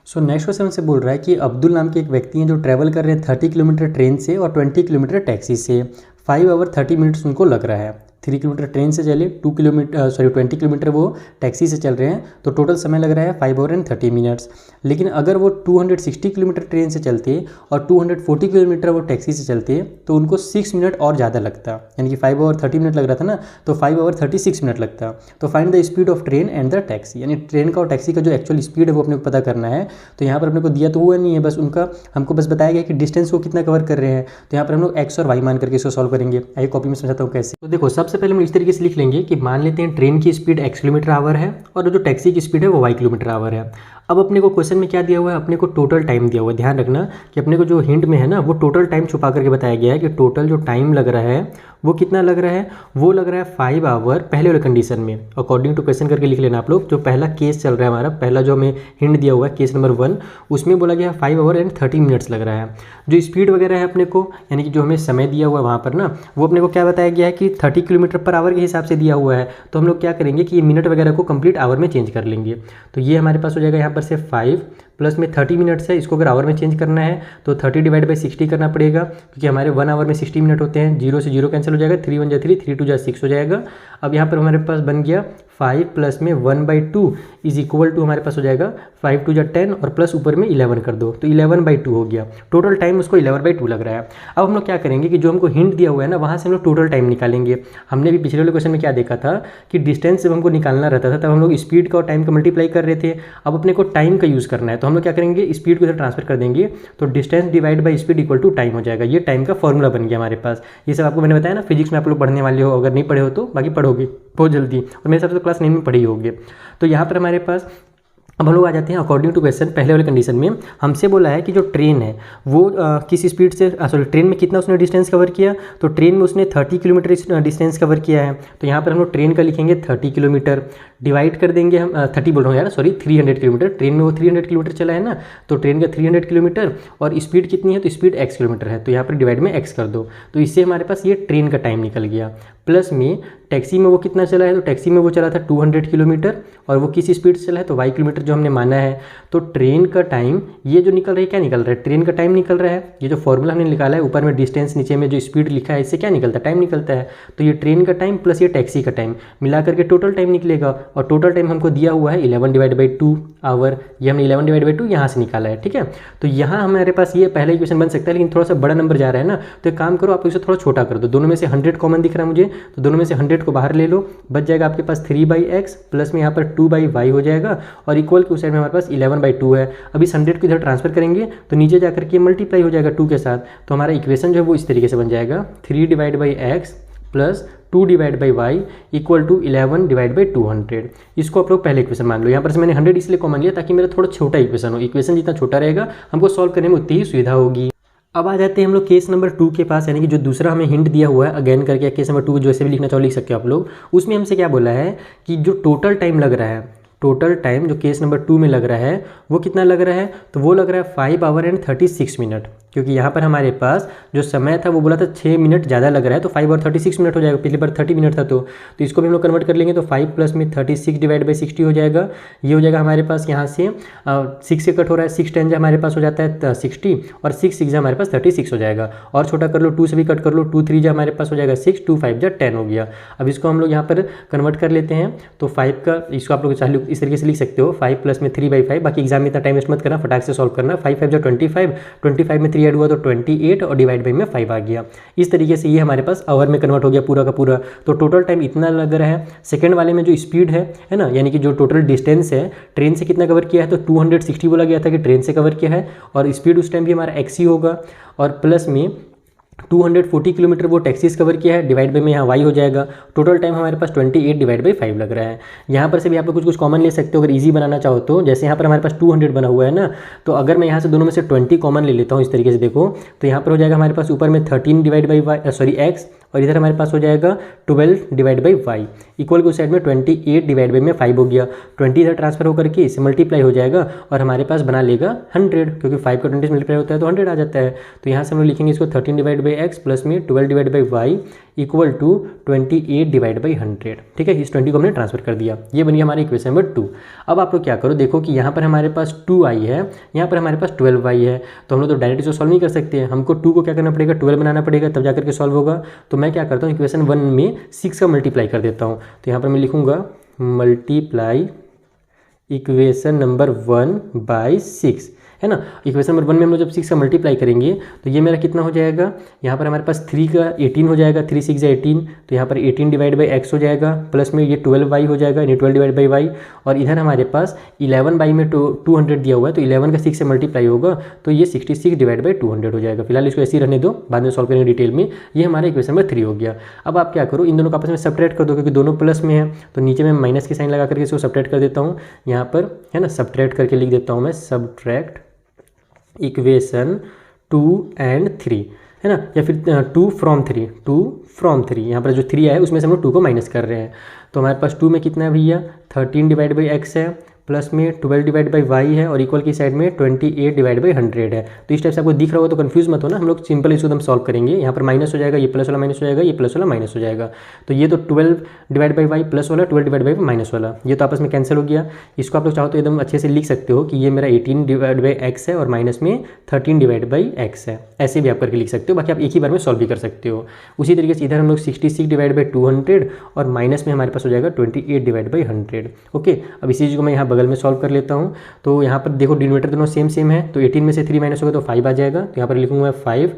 सो नेक्स्ट क्वेश्चन से बोल रहा है कि अब्दुल नाम के एक व्यक्ति हैं जो ट्रैवल कर रहे हैं 30 किलोमीटर ट्रेन से और 20 किलोमीटर टैक्सी से। 5 आवर 30 मिनट्स उनको लग रहा है। 3 किलोमीटर ट्रेन से चले, 20 किलोमीटर वो टैक्सी से चल रहे हैं, तो टोटल समय लग रहा है 5 आवर एंड 30 मिनट्स। लेकिन अगर वो 260 किलोमीटर ट्रेन से चलते और 240 किलोमीटर वो टैक्सी से चलते तो उनको 6 मिनट और ज़्यादा लगता, यानी कि 5 आवर 30 मिनट लग रहा था ना, तो 5 आवर 36 मिनट लगता। तो find the speed of train and the taxi, यानी ट्रेन का और टैक्सी का जो एक्चुअल स्पीड है वो अपने को पता करना है। तो यहाँ पर अपने को दिया तो हुआ नहीं है, बस उनका हमको बस बताया गया कि डिस्टेंस को कितना कवर कर रहे हैं। तो यहाँ पर हम लोग एक्स और वाई मान करके इसको सॉल्व करेंगे। आइए कॉपी में समझाता हूँ कैसे। तो देखो सबसे पहले हम इस तरीके से लिख लेंगे कि मान लेते हैं ट्रेन की स्पीड x किलोमीटर आवर है और जो टैक्सी की स्पीड है वो y किलोमीटर आवर है। अब अपने को क्वेश्चन में क्या दिया हुआ है, अपने को टोटल टाइम दिया हुआ है। ध्यान रखना कि अपने को जो हिंट में है ना वो टोटल टाइम छुपा करके बताया गया है कि टोटल जो टाइम लग रहा है वो कितना लग रहा है, वो लग रहा है 5 आवर पहले वाले कंडीशन में। अकॉर्डिंग टू क्वेश्चन करके लिख लेना आप लोग। जो पहला केस चल रहा है हमारा, पहला जो हमें हिंट दिया हुआ है केस नंबर 1, उसमें बोला गया 5 आवर एंड 30 मिनट्स लग रहा है। जो स्पीड वगैरह है अपने को, यानी कि जो हमें समय दिया हुआ है वहाँ पर ना, वो अपने को क्या बताया गया है कि 30 किलोमीटर पर आवर के हिसाब से दिया हुआ है। तो हम लोग क्या करेंगे कि ये मिनट वगैरह को कंप्लीट आवर में चेंज कर लेंगे। तो ये हमारे पास हो जाएगा यहाँ पर से 5 प्लस में 30 मिनट्स है, इसको अगर आवर में चेंज करना है तो 30 डिवाइड बाई 60 करना पड़ेगा, क्योंकि हमारे 1 आवर में 60 मिनट होते हैं। 0 से 0 कैंसिल हो जाएगा, 3 1 जा 3, 3 2 जा 6 हो जाएगा। अब यहाँ पर हमारे पास बन गया 5 प्लस में 1/2 इज इक्वल टू हमारे पास हो जाएगा 5 2 जा 10 और प्लस ऊपर में 11 कर दो, तो 11/2 हो गया। टोटल टाइम उसको 11/2 लग रहा है। अब हम लोग क्या करेंगे कि जो हमको हिंट दिया हुआ है ना, वहाँ से हम लोग टोटल टाइम निकालेंगे। हमने भी पिछले वाले क्वेश्चन में क्या देखा था कि डिस्टेंस जब हमको निकालना रहता था तब हम लोग स्पीड का और टाइम का मल्टीप्लाई कर रहे थे। अब अपने को टाइम का यूज़ करना है, तो हम लोग क्या करेंगे, स्पीड को इधर ट्रांसफर कर देंगे, तो distance divide by speed equal to time हो जाएगा। ये टाइम का फॉर्मूला बन गया हमारे पास। ये सब आपको मैंने बताया ना, फिजिक्स में आप लोग पढ़ने वाले हो, अगर नहीं पढ़े हो तो बाकी पढ़ोगे बहुत जल्दी, और मेरे हिसाब से क्लास 9 में पढ़े ही होंगे। तो यहाँ पर हमारे पास अब हम लोग आ जाते हैं अकॉर्डिंग टू क्वेश्चन। पहले वाले कंडीशन में हमसे बोला है कि जो ट्रेन है वो किस स्पीड से, सॉरी ट्रेन में कितना उसने डिस्टेंस कवर किया, तो ट्रेन में उसने 30 किलोमीटर डिस्टेंस कवर किया है। तो यहाँ पर हम लोग ट्रेन का लिखेंगे 30 किलोमीटर, डिवाइड कर देंगे हम 30 बोल रहा हूँ यार, सॉरी 300 किलोमीटर, ट्रेन में वो 300 किलोमीटर चला है ना, तो ट्रेन का 300 किलोमीटर और स्पीड कितनी है, तो स्पीड x किलोमीटर है, तो यहाँ पर डिवाइड में x कर दो, तो इससे हमारे पास ये ट्रेन का टाइम निकल गया। प्लस में टैक्सी में वो कितना चला है, तो टैक्सी में वो चला था 200 किलोमीटर और वो किस स्पीड से चला है, तो y किलोमीटर जो हमने माना है। तो ट्रेन का टाइम ये जो निकल रहा है क्या निकल रहा है, ट्रेन का टाइम निकल रहा है। ये जो फॉर्मूला हमने निकाला है ऊपर में डिस्टेंस नीचे में जो स्पीड लिखा है, इससे क्या निकलता है, टाइम निकलता है। तो ये ट्रेन का टाइम प्लस ये टैक्सी का टाइम मिला करके टोटल टाइम निकलेगा, और टोटल टाइम हमको दिया हुआ है 11/2 आवर, ये हमने 11/2 यहाँ से निकाला है, ठीक है। तो यहाँ हमारे पास ये पहला इक्वेशन बन सकता है, लेकिन थोड़ा सा बड़ा नंबर जा रहा है ना, तो एक काम करो आप इसे थोड़ा छोटा कर दो, दोनों में से 100 कॉमन दिख रहा है मुझे, तो दोनों में से 100 को बाहर ले लो, बच जाएगा आपके पास 3/x प्लस में यहाँ पर 2/y हो जाएगा, और इक्वल के उस साइड में हमारे पास 11/2 है। अब इस 100 को इधर ट्रांसफर करेंगे तो नीचे जाकर के मल्टीप्लाई हो जाएगा 2 के साथ, तो हमारा इक्वेशन जो है वो इस तरीके से बन जाएगा 3/x plus 2/y equal to 11/200। इसको आप लोग पहले इक्वेशन मान लो। यहाँ पर से मैंने 100 इसलिए कॉमन लिया ताकि मेरा थोड़ा छोटा इक्वेशन हो, इक्वेशन जितना छोटा रहेगा हमको सॉल्व करने में उतनी ही सुविधा होगी। अब आ जाते हैं हम लोग केस नंबर 2 के पास, यानी कि जो दूसरा हमें हिंट दिया हुआ है अगेन करके, केस नंबर 2 जैसे भी लिखना चाहो लिख सकते हो आप लोग। उसमें हमसे क्या बोला है कि जो टोटल टाइम लग रहा है, टोटल टाइम जो केस नंबर 2 में लग रहा है वो कितना लग रहा है, तो वो लग रहा है 5 आवर एंड 36 मिनट, क्योंकि यहाँ पर हमारे पास जो समय था वो बोला था 6 मिनट ज़्यादा लग रहा है, तो 5 और 36 मिनट हो जाएगा, पिछली बार 30 मिनट था, तो इसको भी हम लोग कन्वर्ट कर लेंगे, तो 5 प्लस में 36/60 हो जाएगा। ये हो जाएगा हमारे पास यहाँ से 6 से कट हो रहा है, 6 10 हमारे पास हो जाता है 60, और 6 6 हमारे पास 36 हो जाएगा, और छोटा कर लो 2 से भी कट कर लो, 2 3 हमारे पास हो जाएगा 6, 2 5 10 हो गया। अब इसको हम लोग यहाँ पर कन्वर्ट कर लेते हैं, तो 5 का इसको आप लोग चाहे इस तरीके से लिख सकते हो, 5 प्लस में 3/5, बाकी एग्जाम में इतना टाइम वेस्ट मत करना, फटाक से सॉल्व करना। 5 5 25, 25 में 3 ऐड हुआ तो 28, और डिवाइड बाई में 5 आ गया। इस तरीके से ये हमारे पास आवर में कन्वर्ट हो गया पूरा का पूरा। तो टोटल टाइम इतना लग रहा है। सेकंड वाले में जो स्पीड है ना, यानी कि जो टोटल डिस्टेंस है ट्रेन से कितना कवर किया है, तो 260 बोला गया था कि ट्रेन से कवर किया है, और स्पीड उस टाइम भी हमारा x ही होगा, और प्लस में 240 किलोमीटर वो टैक्सीज कवर किया है, डिवाइड बाई में यहाँ y हो जाएगा। टोटल टाइम हमारे पास 28/5 लग रहा है। यहाँ पर से भी आप लोग कुछ कॉमन ले सकते हो अगर इजी बनाना चाहो तो। जैसे यहाँ पर हमारे पास 200 बना हुआ है ना, तो अगर मैं यहाँ से दोनों में से 20 कॉमन ले लेता हूँ इस तरीके से देखो, तो यहाँ पर हो जाएगा हमारे पास ऊपर में 13/x, और इधर हमारे पास हो जाएगा 12/y इक्वल के उस साइड में 28/5 हो गया। 20 इधर ट्रांसफर होकर के इससे मल्टीप्लाई हो जाएगा, और हमारे पास बना लेगा 100, क्योंकि 5 का 20 मल्टीप्लाई होता है तो 100 आ जाता है। तो यहाँ से हम लोग लिखेंगे इसको 13/x प्लस में 12/y इक्वल टू 28/100। ठीक है, इस 20 को हमने ट्रांसफर कर दिया, ये बनी हमारी इक्वेशन नंबर 2। अब आप लोग क्या करो, देखो कि यहाँ पर हमारे पास 2y है, यहाँ पर हमारे पास 12y है, तो हम लोग तो डायरेक्ट इसको सॉल्व नहीं कर सकते हैं, हमको 2 को क्या करना पड़ेगा, 12 बनाना पड़ेगा, तब जाकर के सॉल्व होगा। तो मैं क्या करता हूँ, इक्वेशन 1 में 6 का मल्टीप्लाई कर देता हूँ। तो यहाँ पर मैं लिखूँगा मल्टीप्लाई इक्वेशन नंबर 1 बाई 6, है ना। इक्वेशन नंबर 1 में हम लोग जब 6 का मल्टीप्लाई करेंगे तो ये मेरा कितना हो जाएगा, यहाँ पर हमारे पास 3 का 18 हो जाएगा, 3 6 18, तो यहाँ पर 18/x हो जाएगा, प्लस में ये 12y हो जाएगा, यानी 12/y, और इधर हमारे पास 11 में 200 दिया हुआ है, तो 11 का 6 से मल्टीप्लाई होगा तो ये 66/200 हो जाएगा। फिलहाल इसको ऐसे ही रहने दो, बाद में सॉल्व करेंगे डिटेल में। ये हमारा इक्वेशन नंबर 3 हो गया। अब आप क्या करो, इन दोनों को आपस में सब्ट्रैक्ट कर दो, क्योंकि दोनों प्लस में है, तो नीचे में माइनस की साइन लगा करके इसको सब्ट्रैक्ट कर देता हूँ, यहाँ पर है ना, सब्ट्रैक्ट करके लिख देता हूँ मैं, सब्ट्रैक्ट इक्वेशन 2 and 3, है ना, या फिर 2 from 3, यहाँ पर जो 3 है उसमें से हम लोग 2 को माइनस कर रहे हैं। तो हमारे पास 2 में कितना है भैया, 13/x है, प्लस में 12/y है, और इक्वल की साइड में 28/100 है। तो इस टाइप से आपको दिख रहा होगा तो कंफ्यूज मत हो ना, हम लोग सिंपल इसको हम सॉल्व करेंगे। यहाँ पर माइनस हो जाएगा, ये प्लस वाला माइनस हो जाएगा, ये प्लस वाला माइनस हो जाएगा, तो ये तो 12/y प्लस वाला, 12/y माइनस वाला, ये तो आपस में कैंसिल हो गया। इसको आप लोग चाहो तो एकदम अच्छे से लिख सकते हो कि ये मेरा 18/x है और माइनस में 13/x है, ऐसे भी आप करके लिख सकते हो। बाकी आप एक ही बार में सॉल्व भी कर सकते हो। उसी तरीके से इधर हम लोग 66/200 और माइनस में हमारे पास हो जाएगा 28/100। ओके, अब इसी चीज़ को मैं यहाँ बगल में सॉल्व कर लेता हूँ। तो यहाँ पर देखो डिनोमिनेटर दोनों सेम है, तो 18 में से 3 माइनस होगा तो 5 आ जाएगा। तो यहाँ पर लिखूँगा 5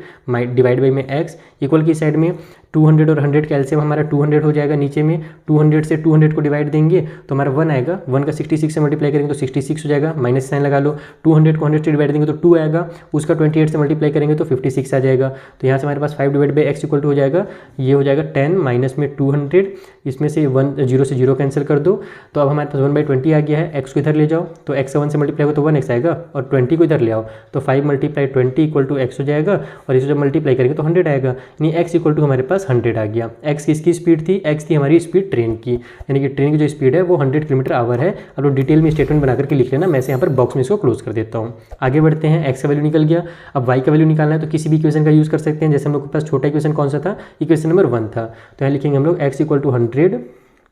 डिवाइड बाई में x इक्वल की साइड में 200 और 100 का एलसीएम हमारा 200 हो जाएगा, नीचे में 200 से 200 को डिवाइड देंगे तो हमारा 1 आएगा, 1 का 66 से मल्टीप्लाई करेंगे तो 66 हो जाएगा, माइनस साइन लगा लो। 200 को 100 से डिवाइड देंगे तो 2 आएगा, उसका 28 से मल्टीप्लाई करेंगे तो 56 आ जाएगा। तो यहाँ से हमारे पास 5 divide by X equal to हो जाएगा, ये हो जाएगा 10 माइनस में 200, इसमें से 0 से 0 कैंसिल कर दो। तो अब हमारे पास 1/20 आ गया है, एक्स को इधर ले जाओ तो एक्स 1 से मल्टीप्लाई हो तो 1x आएगा, और 20 को इधर ले आओ तो 5 × 20 = x हो जाएगा, और इसे जब मल्टीप्लाई करेंगे तो 100 आएगा, यानी x इक्वल टू हमारे पास पास 100 आ गया। एक्स किसकी स्पीड थी, एक्स थी हमारी स्पीड ट्रेन की, यानी कि ट्रेन की जो स्पीड है वो 100 किलोमीटर आवर है। अब लोग डिटेल में स्टेटमेंट बना करके लिख लेना, मैं से यहाँ पर बॉक्स में इसको क्लोज कर देता हूँ। आगे बढ़ते हैं, एक्स का वैल्यू निकल गया। अब वाई का वैल्यू निकालना है तो किसी भी इक्वेशन का यूज़ कर सकते हैं। जैसे हम लोग के पास छोटा इक्वेशन कौन सा था, इक्वेशन नंबर 1 था, तो यहाँ लिखेंगे हम लोग X equal to 100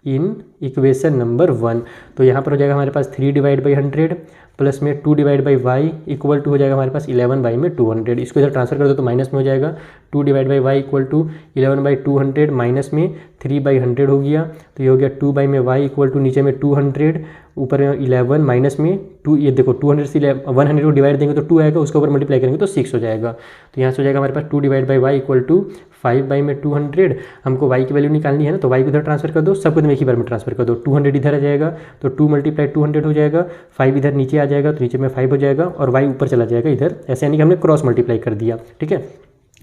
in equation number 1। तो यहाँ पर हो जाएगा हमारे पास 3 डिवाइड बाई 100 प्लस में 2 divide by Y equal to हो जाएगा हमारे पास 11 बाई में 200। इसको इधर ट्रांसफर कर दो तो माइनस में हो जाएगा। 2 divide by Y equal to 11 by 200 minus में 3 बाई 100 हो गया, तो ये हो गया 2 बाई में वाई इक्वल टू नीचे में 200 ऊपर 11 माइनस में 2, ये देखो 200 से 100 को डिवाइड देंगे तो 2 आएगा, उसके ऊपर मल्टीप्लाई करेंगे तो 6 हो जाएगा। तो यहाँ से हो जाएगा हमारे पास 2 divide by Y equal to 5 by में 200। हमको वाई की वैल्यू निकालनी है ना, तो वाई को इधर ट्रांसफर कर दो, सबको तुम एक ही बार में ट्रांसफर कर दो। 200 इधर आ जाएगा तो 2 मल्टीप्लाई 200 हो जाएगा, 5 इधर नीचे आ जाएगा तो नीचे में 5 हो जाएगा और वाई ऊपर चला जाएगा इधर, ऐसे यानी कि हमने क्रॉस मल्टीप्लाई कर दिया। ठीक है,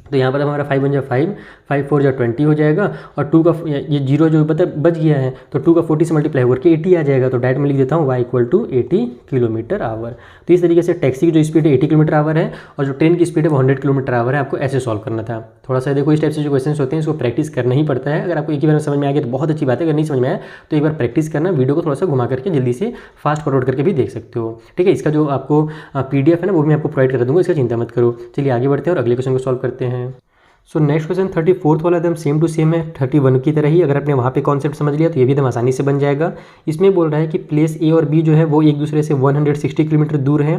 तो यहाँ पर हमारा 5 बन जाए 5, 5 4 जा 20 हो जाएगा और 2 का ये 0 जो बच गया है तो 2 का 40 से मल्टीप्लाई होकर 80 आ जाएगा। तो डायरेक्ट में लिख देता हूँ y equal to 80 kilometre hour. तो इस तरीके से टैक्सी की जो स्पीड है 80 किलोमीटर आवर है और जो ट्रेन की स्पीड है वो 100 किलोमीटर आवर है। आपको ऐसे सॉल्व करना था। थोड़ा सा देखो, इस टाइप से जो क्वेश्चन होते हैं इसको प्रैक्टिस करना ही पड़ता है। अगर आपको एक ही बार में समझ में आ गया तो बहुत अच्छी बात है, अगर नहीं समझ में आया तो एक बार प्रैक्टिस करना, वीडियो को थोड़ा सा घुमा करके जल्दी से फास्ट फॉरवर्ड करके भी देख सकते हो। ठीक है, इसका जो आपको PDF है ना वो भी मैं आपको प्रोवाइड कर दूँगा, इसका चिंता मत करो। चलिए आगे बढ़ते हैं और अगले क्वेश्चन को सॉल्व करते हैं। सो नेक्स्ट क्वेश्चन 34th वाला एकदम सेम टू सेम है 31 की तरह ही। अगर आपने वहाँ पे कॉन्सेप्ट समझ लिया तो ये भी एकदम आसानी से बन जाएगा। इसमें बोल रहा है कि प्लेस ए और बी जो है वो एक दूसरे से 160 किलोमीटर दूर है।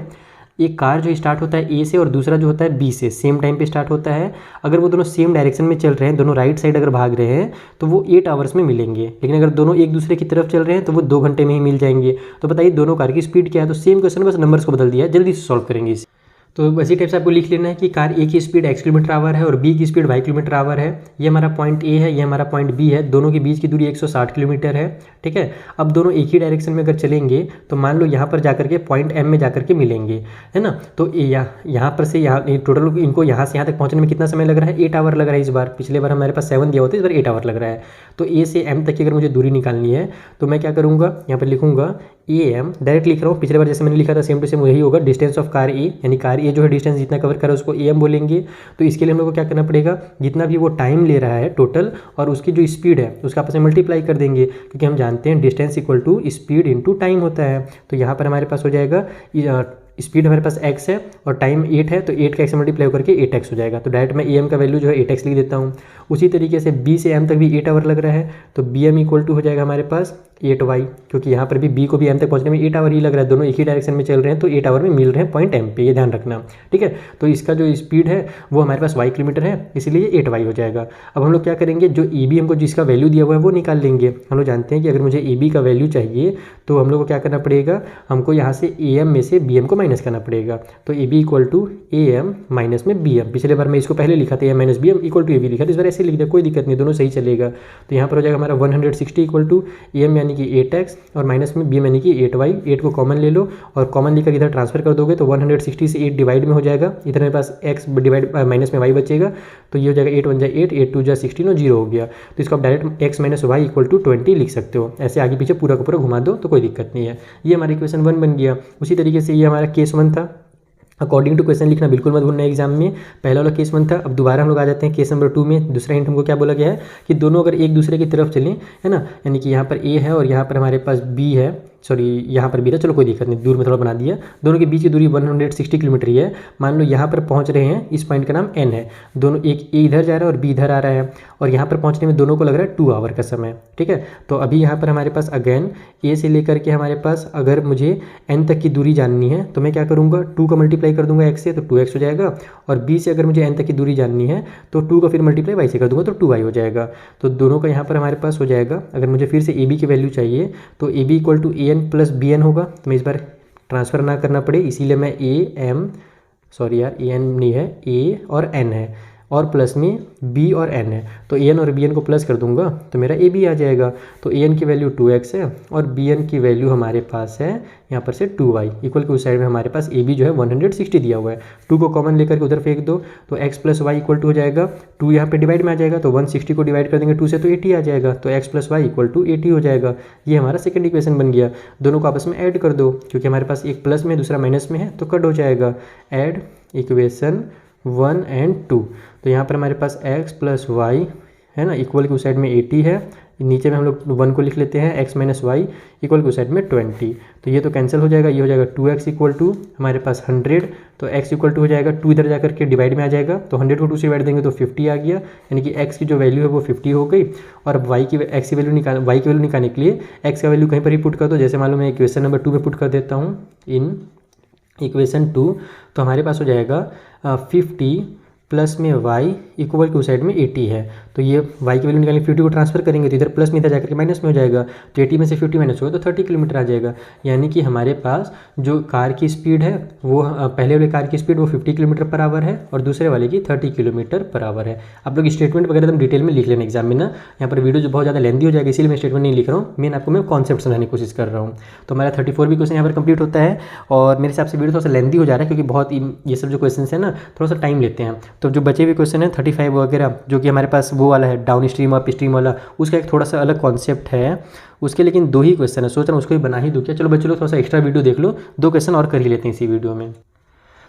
एक कार जो स्टार्ट होता है ए से और दूसरा जो होता है बी से, सेम टाइम पे स्टार्ट होता है। अगर वो दोनों सेम डायरेक्शन में चल रहे हैं, दोनों राइट साइड अगर भाग रहे हैं तो वो 8 आवर्स में मिलेंगे। लेकिन अगर दोनों एक दूसरे की तरफ चल रहे हैं तो वो 2 घंटे में ही मिल जाएंगे। तो बताइए दोनों कार की स्पीड क्या है। तो सेम क्वेश्चन, बस नंबर्स को बदल दिया है, जल्दी से सॉल्व करेंगे इसे। तो इसी टाइप से आपको लिख लेना है कि कार ए की स्पीड x किलोमीटर आवर है और बी की स्पीड y किलोमीटर आवर है। ये हमारा पॉइंट ए है, ये हमारा पॉइंट बी है, दोनों के बीच की दूरी 160 किलोमीटर है। ठीक है, अब दोनों एक ही डायरेक्शन में अगर चलेंगे तो मान लो यहाँ पर जाकर के पॉइंट M में जाकर के मिलेंगे, है ना। तो यहाँ पर से यहाँ टोटल इनको यहाँ से यहाँ तक पहुँचने में कितना समय लग रहा है, 8 आवर लग रहा है इस बार। पिछले बार हमारे पास 7 दिया होता है, इस बार 8 आवर लग रहा है। तो ए से M तक की अगर मुझे दूरी निकालनी है तो मैं क्या करूँगा, यहाँ पर लिखूँगा AM, डायरेक्ट लिख रहा हूँ। पिछले बार जैसे मैंने लिखा था सेम टू सेम वही होगा। डिस्टेंस ऑफ कार ए, यानी कार ए जो है डिस्टेंस जितना कवर करा उसको AM बोलेंगे। तो इसके लिए हम लोग को क्या करना पड़ेगा, जितना भी वो टाइम ले रहा है टोटल और उसकी जो स्पीड है उसका आपस में मल्टीप्लाई कर देंगे, क्योंकि हम जानते हैं distance equal to speed into time होता है। तो यहाँ पर हमारे पास हो जाएगा स्पीड हमारे पास x है और टाइम 8 है, तो 8 का x मल्टीप्लाई करके 8x हो जाएगा। तो डायरेक्ट मैं AM का वैल्यू जो है 8x लिख देता हूँ। उसी तरीके से B से M तक भी 8 आवर लग रहा है, तो BM इक्वल टू हो जाएगा हमारे पास 8y, क्योंकि यहाँ पर भी B को भी M तक पहुँचने में 8 आवर ही लग रहा है। दोनों एक ही डायरेक्शन में चल रहे हैं तो 8 आवर में मिल रहे हैं पॉइंट M पे, ये ध्यान रखना। ठीक है, तो इसका जो स्पीड है वो हमारे पास y किलोमीटर है, इसीलिए 8y हो जाएगा। अब हम लोग क्या करेंगे, जो AB हमको जिसका वैल्यू दिया हुआ है वो निकाल लेंगे। हम लोग जानते हैं कि अगर मुझे AB का वैल्यू चाहिए तो हम लोग को क्या करना पड़ेगा, हमको यहाँ से AM में से BM को माइनस करना पड़ेगा। तो AB equal to AM minus में BM। पिछले बार मैं इसको पहले लिखा था AM minus BM equal to AB लिखा था, इस बार ऐसे लिख दिया, कोई दिक्कत नहीं, दोनों सही चलेगा। तो यहाँ पर हो जाएगा हमारा 160 इक्वल टू AM यानी कि 8x और माइनस में BM यानी कि 8y। 8 को कॉमन ले लो और कॉमन लेकर इधर ट्रांसफर कर दोगे तो 160 से 8 डिवाइड में हो जाएगा, इधर मेरे पास x डिवाइड माइनस में y बचेगा। तो ये हो जाएगा 8 1 जा 8, 8 2 जा 16 और 0 हो गया। तो इसको आप direct x minus Y equal to 20 लिख सकते हो। ऐसे आगे पीछे पूरा का पूरा घुमा दो तो कोई दिक्कत नहीं है। ये हमारी इक्वेशन 1 बन गया। उसी तरीके से ये हमारा केस 1 था। अकॉर्डिंग टू क्वेश्चन लिखना बिल्कुल मत भूलना एग्जाम में। पहला वाला केस 1 था। अब दोबारा हम लोग आ जाते हैं केस नंबर 2 में। दूसरा हिंट हमको क्या बोला गया है कि दोनों अगर एक दूसरे की तरफ चलें, है ना, यानी कि यहाँ पर A है और यहाँ पर हमारे पास B है, सॉरी यहाँ पर भी था, चलो कोई दिक्कत नहीं, दूर में थोड़ा बना दिया। दोनों के बीच की दूरी 160 किलोमीटर ही है। मान लो यहाँ पर पहुँच रहे हैं, इस पॉइंट का नाम N है, दोनों एक A इधर जा रहा है और B इधर आ रहा है और यहाँ पर पहुँचने में दोनों को लग रहा है 2 आवर का समय। ठीक है, तो अभी यहाँ पर हमारे पास अगेन A से लेकर के हमारे पास अगर मुझे N तक की दूरी जाननी है तो मैं क्या करूँगा, 2 का मल्टीप्लाई कर दूंगा x से तो 2x हो जाएगा, और B से अगर मुझे N तक की दूरी जाननी है तो 2 का फिर मल्टीप्लाई y से कर दूंगा तो 2y हो जाएगा। तो दोनों का यहाँ पर हमारे पास हो जाएगा। अगर मुझे फिर से AB की वैल्यू चाहिए तो AB equal to AN plus BN होगा। तो मैं इस बार ट्रांसफ़र ना करना पड़े इसीलिए मैं AN नहीं है, A और N है और प्लस में B और N है, तो AN और BN को प्लस कर दूंगा तो मेरा AB आ जाएगा। तो AN की वैल्यू 2x है और BN की वैल्यू हमारे पास है यहाँ पर से 2y इक्वल के उस साइड में हमारे पास AB जो है 160 दिया हुआ है। 2 को कॉमन लेकर के उधर फेंक दो तो x plus Y equal to हो जाएगा, 2 यहाँ पे डिवाइड में आ जाएगा तो 160 को डिवाइड कर देंगे 2 से तो 80 आ जाएगा, तो x plus Y equal to 80 हो जाएगा। ये हमारा सेकंड इक्वेशन बन गया। दोनों को आपस में ऐड कर दो, क्योंकि हमारे पास एक प्लस में दूसरा माइनस में है तो कट हो जाएगा। ऐड इक्वेशन 1 एंड 2, तो यहाँ पर हमारे पास x प्लस वाई है ना, इक्वल की उस साइड में 80 है, नीचे में हम लोग 1 को लिख लेते हैं x माइनस वाई इक्वल की उस साइड में 20। तो ये तो कैंसिल हो जाएगा, ये हो जाएगा 2x इक्वल टू हमारे पास 100, तो x इक्वल टू हो जाएगा 2 इधर जाकर के डिवाइड में आ जाएगा, तो 100 को 2 से डिवाइड देंगे तो 50 आ गया, यानी कि x की जो वैल्यू है वो 50 हो गई। और अब y की वैल्यू निकालने के लिए x का वैल्यू कहीं पर ही पुट कर दो, जैसे मान लो मैं इक्वेशन नंबर 2 में पुट कर देता हूँ इन इक्वेशन 2, तो हमारे पास हो जाएगा 50 प्लस में y इक्वल टू साइड में 80 है, तो ये y की वैल्यू निकालेंगे, 50 को ट्रांसफर करेंगे तो इधर प्लस में इधर जाकर के माइनस में हो जाएगा, तो 80 में से 50 माइनस होगा तो 30 किलोमीटर आ जाएगा। यानी कि हमारे पास जो कार की स्पीड है वो पहले वाले कार की स्पीड वो 50 किलोमीटर पर आवर है और दूसरे वाले की 30 किलोमीटर पर आवर है। आप लोग स्टेटमेंट वगैरह एकदम डिटेल में लिख लेना एग्जाम में ना, यहाँ पर वीडियो जो बहुत ज़्यादा लेंदी हो जाएगा इसीलिए मैं स्टेटमेंट नहीं लिख रहा हूँ, आपको मैं कॉन्सेप्ट समझाने की कोशिश कर रहा हूँ। तो हमारा 34 भी क्वेश्चन यहाँ पर कंप्लीट होता है और मेरे हिसाब से वीडियो थोड़ा सा लेंदी हो जा रहा है क्योंकि बहुत ये सब जो क्वेश्चन है ना थोड़ा सा टाइम लेते हैं। तो जो बचे हुए क्वेश्चन है 35 वगैरह जो कि हमारे पास वो वाला है डाउन स्ट्रीम अप स्ट्रीम वाला, उसका एक थोड़ा सा अलग कॉन्सेप्ट है उसके, लेकिन 2 ही क्वेश्चन है, सोच रहा हूँ उसको ही बना ही दूँ क्या। चलो बच्चों लोग थोड़ा सा एक्स्ट्रा वीडियो देख लो, 2 क्वेश्चन और कर ही लेते हैं इसी वीडियो में।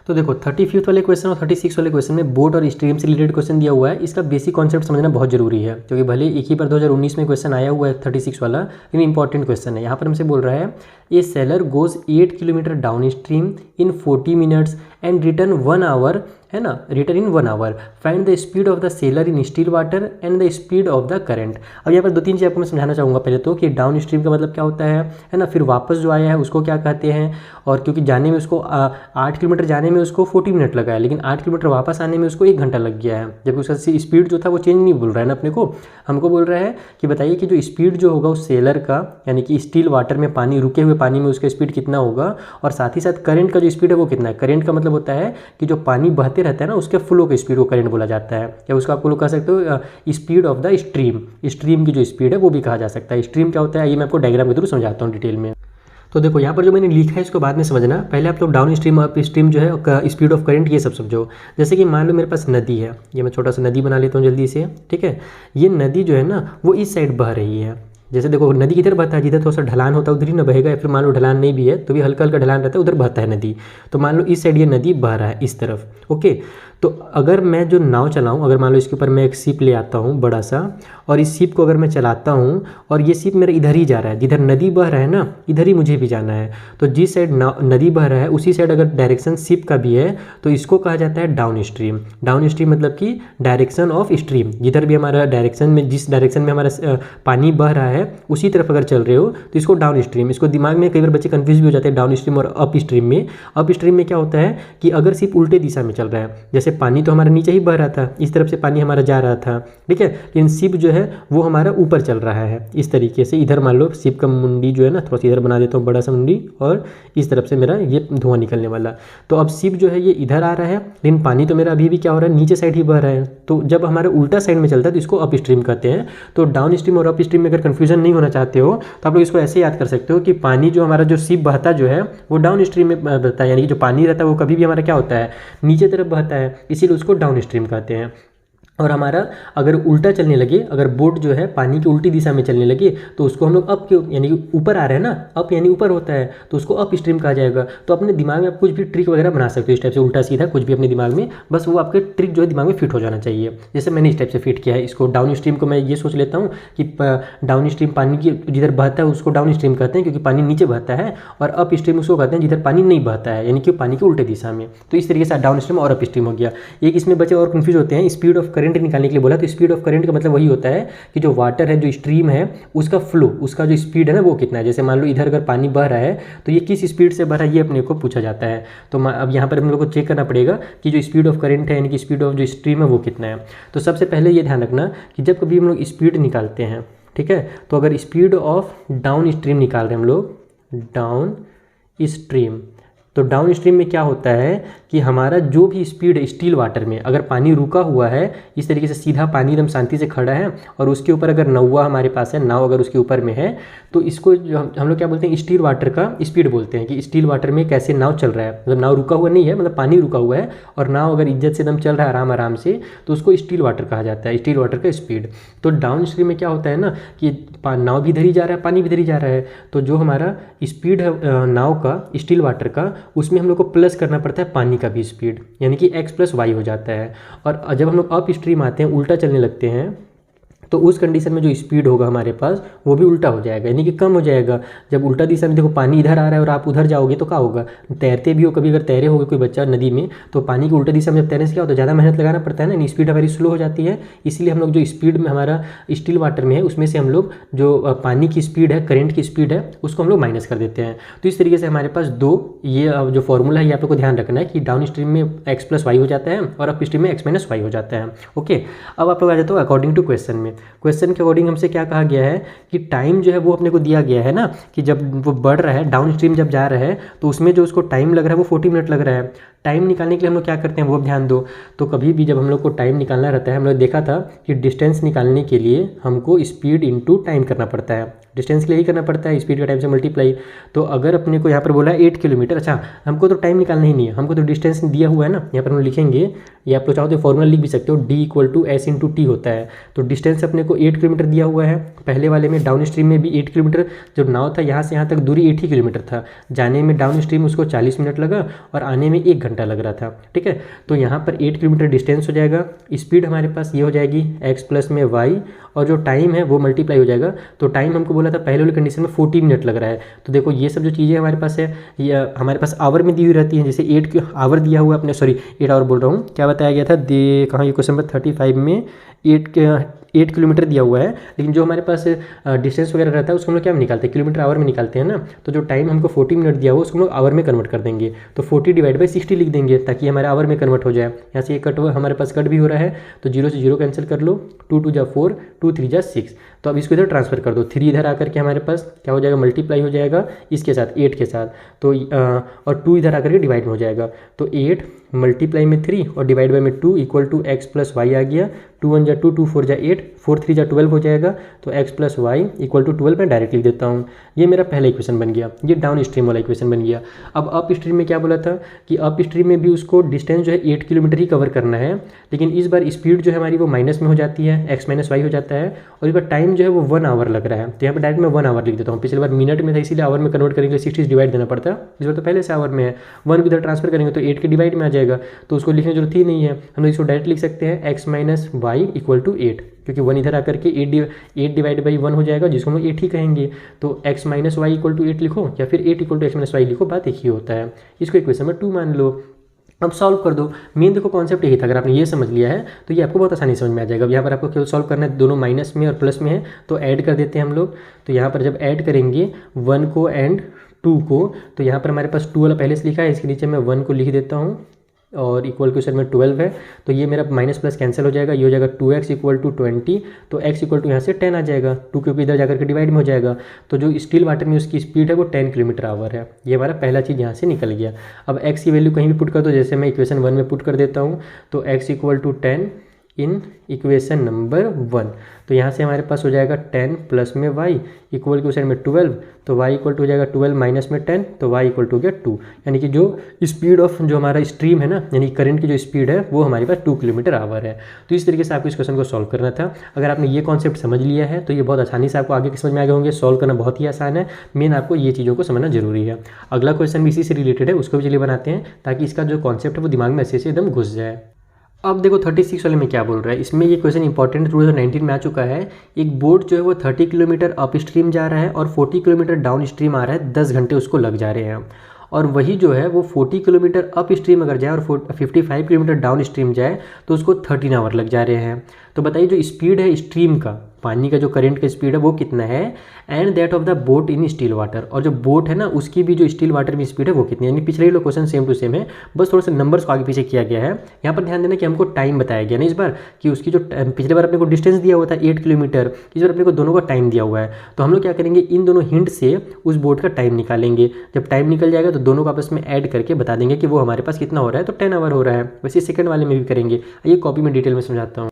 तो देखो 35 वाले क्वेश्चन और 36 वाले क्वेश्चन में बोट और स्ट्रीम से रिलेटेड क्वेश्चन दिया हुआ है, इसका बेसिक कॉन्सेप्ट समझना बहुत जरूरी है क्योंकि भले एक ही बार 2019 में क्वेश्चन आया हुआ है 36 वाला, लेकिन इंपॉर्टेंट क्वेश्चन है। यहाँ पर हमसे बोल रहा है a sailor goes 8 kilometre downstream in 40 minutes and return 1 hour, है ना, return in 1 hour, find the speed of the sailor in still water and the speed of the current. अब यहाँ पर 2-3 चीज़ आपको मैं समझाना चाहूँगा पहले तो कि डाउन स्ट्रीम का मतलब क्या होता है ना, फिर वापस जो आया है उसको क्या कहते हैं, और क्योंकि जाने में उसको 8 किलोमीटर जाने में उसको 40 मिनट लगा है, लेकिन 8 किलोमीटर वापस आने में उसको 1 घंटा लग गया है, जबकि उसका स्पीड जो था वो चेंज नहीं बोल रहा है ना अपने को, हमको बोल रहा है कि बताइए कि जो स्पीड जो होगा उस सेलर का, यानी कि स्टिल वाटर में पानी, रुके हुए पानी में उसका स्पीड कितना होगा, और साथ ही साथ करंट का जो स्पीड है वो कितना है। करंट का मतलब होता है कि जो पानी बहते रहता है ना उसके फ्लो का स्पीड को करंट बोला जाता है, या उसको आपको लोग कह सकते हो speed of the stream, stream की जो स्पीड है वो भी कहा जा सकता है। स्ट्रीम क्या होता है ये मैं आपको डायग्राम के थ्रू समझाता हूँ डिटेल में। तो देखो यहाँ पर जो मैंने लिखा है इसको बाद में समझना, पहले आप लोग डाउन स्ट्रीम अप स्ट्रीम जो है स्पीड ऑफ करंट ये सब समझो। जैसे कि मान लो मेरे पास नदी है, ये मैं छोटा सा नदी बना लेता हूँ जल्दी से, ठीक है। ये नदी जो है ना वो इस साइड बह रही है, जैसे देखो नदी किधर बहता है, जिधर थोड़ा सा ढलान होता है उधर ही ना बहेगा, या फिर मान लो ढलान नहीं भी है तो भी हल्का हल्का ढलान रहता है उधर बहता है नदी। तो मान लो इस साइड ये नदी बह रहा है इस तरफ, ओके। तो अगर मैं जो नाव चलाऊँ, अगर मान लो इसके ऊपर मैं एक शिप ले आता हूँ बड़ा सा, और इस शिप को अगर मैं चलाता हूँ और ये शिप मेरा इधर ही जा रहा है, जिधर नदी बह रहा है ना इधर ही मुझे भी जाना है, तो जिस साइड नदी बह रहा है उसी साइड अगर डायरेक्शन शिप का भी है तो इसको कहा जाता है डाउन स्ट्रीम। डाउन स्ट्रीम मतलब कि डायरेक्शन ऑफ स्ट्रीम, जिधर भी हमारा डायरेक्शन में, जिस डायरेक्शन में हमारा पानी बह रहा है उसी तरफ अगर चल रहे हो तो इसको डाउन स्ट्रीम। इसको दिमाग में कई बार बच्चे कंफ्यूज भी हो जाते हैं डाउन स्ट्रीम और अप स्ट्रीम में। अप स्ट्रीम में क्या होता है कि अगर शिप उल्टे दिशा में चल रहा है, जैसे पानी तो हमारा नीचे ही बह रहा था, इस तरफ से पानी हमारा जा रहा था, ठीक है, लेकिन शिप जो है वो हमारा ऊपर चल रहा है इस तरीके से। इधर मान लो शिप का मुंडी जो है ना थोड़ा सा इधर बना देता हूँ बड़ा सा मुंडी, और इस तरफ से मेरा ये धुआं निकलने वाला। तो अब शिप जो है ये इधर आ रहा है, लेकिन पानी तो मेरा अभी भी क्या हो रहा है, नीचे साइड ही बह रहा है। तो जब हमारा उल्टा साइड में चलता है तो इसको अप स्ट्रीम कहते हैं। तो डाउन स्ट्रीम और अप स्ट्रीम में अगर कन्फ्यूजन नहीं होना चाहते हो तो आप लोग इसको ऐसे याद कर सकते हो कि पानी जो हमारा जो शिप बहता जो है वो डाउन स्ट्रीम में बहता है, यानी कि जो पानी रहता है वो कभी भी हमारा क्या होता है, नीचे तरफ बहता है, इसीलिए उसको डाउन स्ट्रीम कहते हैं। और हमारा अगर उल्टा चलने लगे, अगर बोट जो है पानी की उल्टी दिशा में चलने लगे तो उसको हम लोग अप के, यानी कि ऊपर आ रहे हैं ना, अप यानी ऊपर होता है तो उसको अप स्ट्रीम कहा जाएगा। तो अपने दिमाग में आप कुछ भी ट्रिक वगैरह बना सकते हो इस टाइप से, उल्टा सीधा कुछ भी अपने दिमाग में, बस वो आपके ट्रिक जो है दिमाग में फिट हो जाना चाहिए। जैसे मैंने इस टाइप से फिट किया है इसको। डाउन स्ट्रीम को मैं ये सोच लेता हूँ कि डाउन स्ट्रीम पानी की जिधर बहता है उसको डाउन स्ट्रीम कहते हैं क्योंकि पानी नीचे बहता है, और अप स्ट्रीम उसको कहते हैं जिधर पानी नहीं बहता है, यानी कि पानी के उल्टे दिशा में। तो इस तरीके से डाउन स्ट्रीम और अप स्ट्रीम हो गया। एक इसमें बच्चे और कन्फ्यूज होते हैं, स्पीड ऑफ करंट निकालने के लिए बोला, स्पीड ऑफ करंट का मतलब वही होता है कि जो वाटर है, जो स्ट्रीम है, उसका फ्लो, उसका जो स्पीड है ना वो कितना है। जैसे मान लो इधर अगर पानी बह रहा है तो ये किस स्पीड से बह रहा है ये अपने को पूछा जाता है। तो अब यहाँ पर हम लोग को चेक करना पड़ेगा कि जो स्पीड ऑफ करंट है, यानी कि स्पीड ऑफ जो स्ट्रीम है वो कितना है। तो सबसे पहले ये ध्यान रखना कि जब कभी हम लोग स्पीड निकालते हैं, ठीक है, तो अगर स्पीड ऑफ डाउन स्ट्रीम निकाल रहे हैं हम लोग, डाउन स्ट्रीम, तो डाउन स्ट्रीम में क्या होता है कि हमारा जो भी स्पीड है स्टिल वाटर में, अगर पानी रुका हुआ है इस तरीके से सीधा पानी एकदम शांति से खड़ा है और उसके ऊपर अगर नौवा हमारे पास है, नाव अगर उसके ऊपर में है, तो इसको जो हम लोग क्या बोलते हैं, स्टिल वाटर का स्पीड बोलते हैं कि स्टिल वाटर में कैसे नाव चल रहा है। मतलब नाव रुका हुआ नहीं है, मतलब पानी रुका हुआ है और नाव अगर इज्जत से एकदम चल रहा है आराम आराम से, तो उसको स्टिल वाटर कहा जाता है, स्टिल वाटर का स्पीड। तो डाउन स्ट्रीम में क्या होता है ना कि नाव भी इधर ही जा रहा है, पानी भी इधर ही जा रहा है, तो जो हमारा स्पीड है नाव का, स्टिल वाटर का, उसमें हम लोग को प्लस करना पड़ता है पानी का भी स्पीड, यानी कि x + y हो जाता है। और जब हम लोग अप स्ट्रीम आते हैं, उल्टा चलने लगते हैं, तो उस कंडीशन में जो स्पीड होगा हमारे पास वो भी उल्टा हो जाएगा, यानी कि कम हो जाएगा। जब उल्टा दिशा में देखो पानी इधर आ रहा है और आप उधर जाओगे तो क्या होगा, तैरते भी हो कभी, अगर तैरे होगे कोई बच्चा नदी में, तो पानी की उल्टा दिशा में जब तैरने से क्या होता है, ज़्यादा मेहनत लगाना पड़ता है ना, स्पीड हमारी स्लो हो जाती है। इसीलिए हम लोग जो स्पीड में हमारा स्टिल वाटर में है उसमें से हम लोग जो पानी की स्पीड है, करंट की स्पीड है, उसको हम लोग माइनस कर देते हैं। तो इस तरीके से हमारे पास दो ये जो फॉर्मूला है ये आप लोग को ध्यान रखना है कि डाउन स्ट्रीम में x प्लस वाई हो जाता है और अप स्ट्रीम में x माइनस वाई हो जाता है। ओके, अब आप लोग आ जाते हो अकॉर्डिंग टू क्वेश्चन में। क्वेश्चन के अकॉर्डिंग हमसे क्या कहा गया है कि टाइम जो है वो अपने को दिया गया है ना, कि जब वो बढ़ रहा है डाउन स्ट्रीम जब जा रहा है तो उसमें जो उसको टाइम लग रहा है वो 40 मिनट लग रहा है। टाइम निकालने के लिए हम लोग क्या करते हैं वो ध्यान दो। तो कभी भी जब हम लोग को टाइम निकालना रहता है, हम लोग देखा था कि डिस्टेंस निकालने के लिए हमको स्पीड इनटू टाइम करना पड़ता है। डिस्टेंस के लिए ही करना पड़ता है, स्पीड का टाइम से मल्टीप्लाई। तो अगर अपने को यहाँ पर बोला है 8 किलोमीटर, अच्छा हमको तो टाइम निकालना ही नहीं है, हमको तो डिस्टेंस दिया हुआ है ना। यहाँ पर हम लिखेंगे, या आप लोग चाहो तो फॉर्मूला लिख भी सकते हो, D = S × T होता है। तो डिस्टेंस अपने को 8 किलोमीटर दिया हुआ है। पहले वाले में डाउन स्ट्रीम में भी 8 किलोमीटर, जब नाव था यहाँ से यहाँ तक दूरी 8 ही किलोमीटर था, जाने में डाउन स्ट्रीम उसको 40 मिनट लगा और आने में 1 घंटा लग रहा था। ठीक है, तो यहाँ पर 8 किलोमीटर डिस्टेंस हो जाएगा, स्पीड हमारे पास ये हो जाएगी x प्लस में y, और जो टाइम है वो मल्टीप्लाई हो जाएगा। तो टाइम हमको बोला था पहले वाली कंडीशन में 40 मिनट लग रहा है। तो देखो ये सब जो चीज़ें हमारे पास है ये हमारे पास आवर में दी हुई रहती हैं। जैसे 8 आवर दिया हुआ अपने, सॉरी 8 आवर बोल रहा हूँ, क्या बताया गया था, कहाँ ये क्वेश्चन नंबर 35 में 8 किलोमीटर दिया हुआ है। लेकिन जो हमारे पास डिस्टेंस वगैरह रहता है उसको हम लोग क्या में निकालते हैं, किलोमीटर आवर में निकालते हैं ना। तो जो टाइम हमको 40 मिनट दिया हुआ उसको हम लोग आवर में कन्वर्ट कर देंगे। तो 40/60 लिख देंगे ताकि हमारे आवर में कन्वर्ट हो जाए। यहाँ से ये कट हुआ, हमारे पास कट भी हो रहा है, तो 0 से 0 कैंसिल कर लो, 2 × 2 = 4, 2 × 3 = 6। तो अब इसको इधर ट्रांसफर कर दो, 3 इधर आकर के हमारे पास क्या हो जाएगा, मल्टीप्लाई हो जाएगा इसके साथ 8 के साथ, तो और 2 इधर आकर के डिवाइड में हो जाएगा। तो 8 मल्टीप्लाई में 3 और डिवाइड बाई में 2 = x प्लस वाई आ गया। 2 × 1 = 2, 2 × 4 = 8, 4 × 3 = 12 हो जाएगा। तो x प्लस वाई = 12 मैं डायरेक्ट लिख देता हूँ। ये मेरा पहला इक्वेशन बन गया, ये डाउन स्ट्रीम वाला इक्वेशन बन गया। अब अप स्ट्रीम में क्या बोला था कि अप स्ट्रीम में भी उसको डिस्टेंस जो है 8 किलोमीटर ही कवर करना है, लेकिन इस बार स्पीड जो है हमारी वो माइनस में हो जाती है, x माइनस वाई हो जाता है, और इस बार टाइम जो है वो 1 आवर लग रहा है। तो यहाँ पर डायरेक्ट मैं 1 आवर लिख देता हूँ। पिछली बार मिनट में था इसीलिए आवर में कन्वर्ट करने के लिए 60 से डिवाइड देना पड़ता है, इस बार तो पहले से आवर में है। 1 को इधर ट्रांसफर करेंगे तो 8 के डिवाइड में आ जाएगा, तो उसको लिखने की जरूरत ही नहीं है। हम लोग इसको डायरेक्ट लिख सकते हैं x माइनस वाई = 8, क्योंकि 1 इधर आकर के 8/1 हो जाएगा, जिसको हम लोग 8 ही कहेंगे। तो x माइनस वाई = 8 लिखो, या फिर 8 = x माइनस वाई लिखो, बात एक ही होता है। इसको इक्वेशन नंबर 2 मान लो। अब सॉल्व कर दो। मेन देखो कॉन्सेप्ट यही था, अगर आपने ये समझ लिया है तो ये आपको बहुत आसानी समझ में आ जाएगा। अब यहाँ पर आपको केवल सॉल्व करना है, दोनों माइनस में और प्लस में है तो ऐड कर देते हैं हम लोग। तो यहाँ पर जब ऐड करेंगे 1 को एंड 2 को, तो यहाँ पर हमारे पास 2 वाला पहले से लिखा है, इसके नीचे मैं 1 को लिख देता हूँ और इक्वल क्वेश्चन में 12 है। तो ये मेरा माइनस प्लस कैंसिल हो जाएगा, ये हो जाएगा 2x = 20, तो x = यहाँ से 10 आ जाएगा, 2 क्योंकि इधर जाकर के डिवाइड में हो जाएगा। तो जो स्टिल वाटर में उसकी स्पीड है वो 10 किलोमीटर आवर है। ये हमारा पहला चीज़ यहाँ से निकल गया। अब x की वैल्यू कहीं भी पुट कर दो, जैसे मैं इक्वेशन 1 में पुट कर देता हूँ, तो x = 10 इन इक्वेशन नंबर 1। तो यहाँ से हमारे पास हो जाएगा 10 प्लस में y इक्वल क्वेश्चन में 12, तो y इक्वल टू हो जाएगा 12 माइनस में 10, तो y इक्वल टू हो गया 2। यानी कि जो स्पीड ऑफ जो हमारा स्ट्रीम है ना, यानी करंट की जो स्पीड है वो हमारे पास 2 किलोमीटर आवर है। तो इस तरीके से आपको इस क्वेश्चन को सॉल्व करना था। अगर आपने ये कॉन्सेप्ट समझ लिया है तो ये बहुत आसानी से आपको आगे के समझ में आ गए होंगे। सॉल्व करना बहुत ही आसान है, मेन आपको ये चीज़ों को समझना जरूरी है। अगला क्वेश्चन भी इसी से रिलेटेड है, उसको भी चलिए बनाते हैं ताकि इसका जो कॉन्सेप्ट है वो दिमाग में अच्छे से एकदम घुस जाए। अब देखो 36 वाले में क्या बोल रहा है, इसमें ये क्वेश्चन इंपॉर्टेंट 2019 में आ चुका है। एक बोट जो है वो 30 किलोमीटर अप स्ट्रीम जा रहा है और 40 किलोमीटर डाउन स्ट्रीम आ रहा है, 10 घंटे उसको लग जा रहे हैं। और वही जो है वो 40 किलोमीटर अप स्ट्रीम अगर जाए और 55 किलोमीटर डाउन स्ट्रीम जाए तो उसको 13 आवर लग जा रहे हैं। तो बताइए जो स्पीड है स्ट्रीम का, पानी का जो करंट का स्पीड है वो कितना है, and that of the boat in still water, और जो बोट है ना उसकी भी जो स्टील वाटर में स्पीड है वो कितनी है। यानी पिछले वाला क्वेश्चन सेम टू सेम है, बस थोड़ा सा नंबर्स को आगे पीछे किया गया है। यहाँ पर ध्यान देना कि हमको टाइम बताया गया ना इस बार, कि उसकी जो पिछले बार अपने को डिस्टेंस दिया हुआ था 8 किलोमीटर, इस बार अपने को दोनों का टाइम दिया हुआ है। तो हम लोग क्या करेंगे, इन दोनों हिंट से उस बोट का टाइम निकालेंगे। जब टाइम निकल जाएगा तो दोनों को आपस में ऐड करके बता देंगे कि वो हमारे पास कितना हो रहा है, तो 10 आवर हो रहा है। वैसे सेकंड वाले में भी करेंगे, ये कॉपी में डिटेल में समझाता हूँ।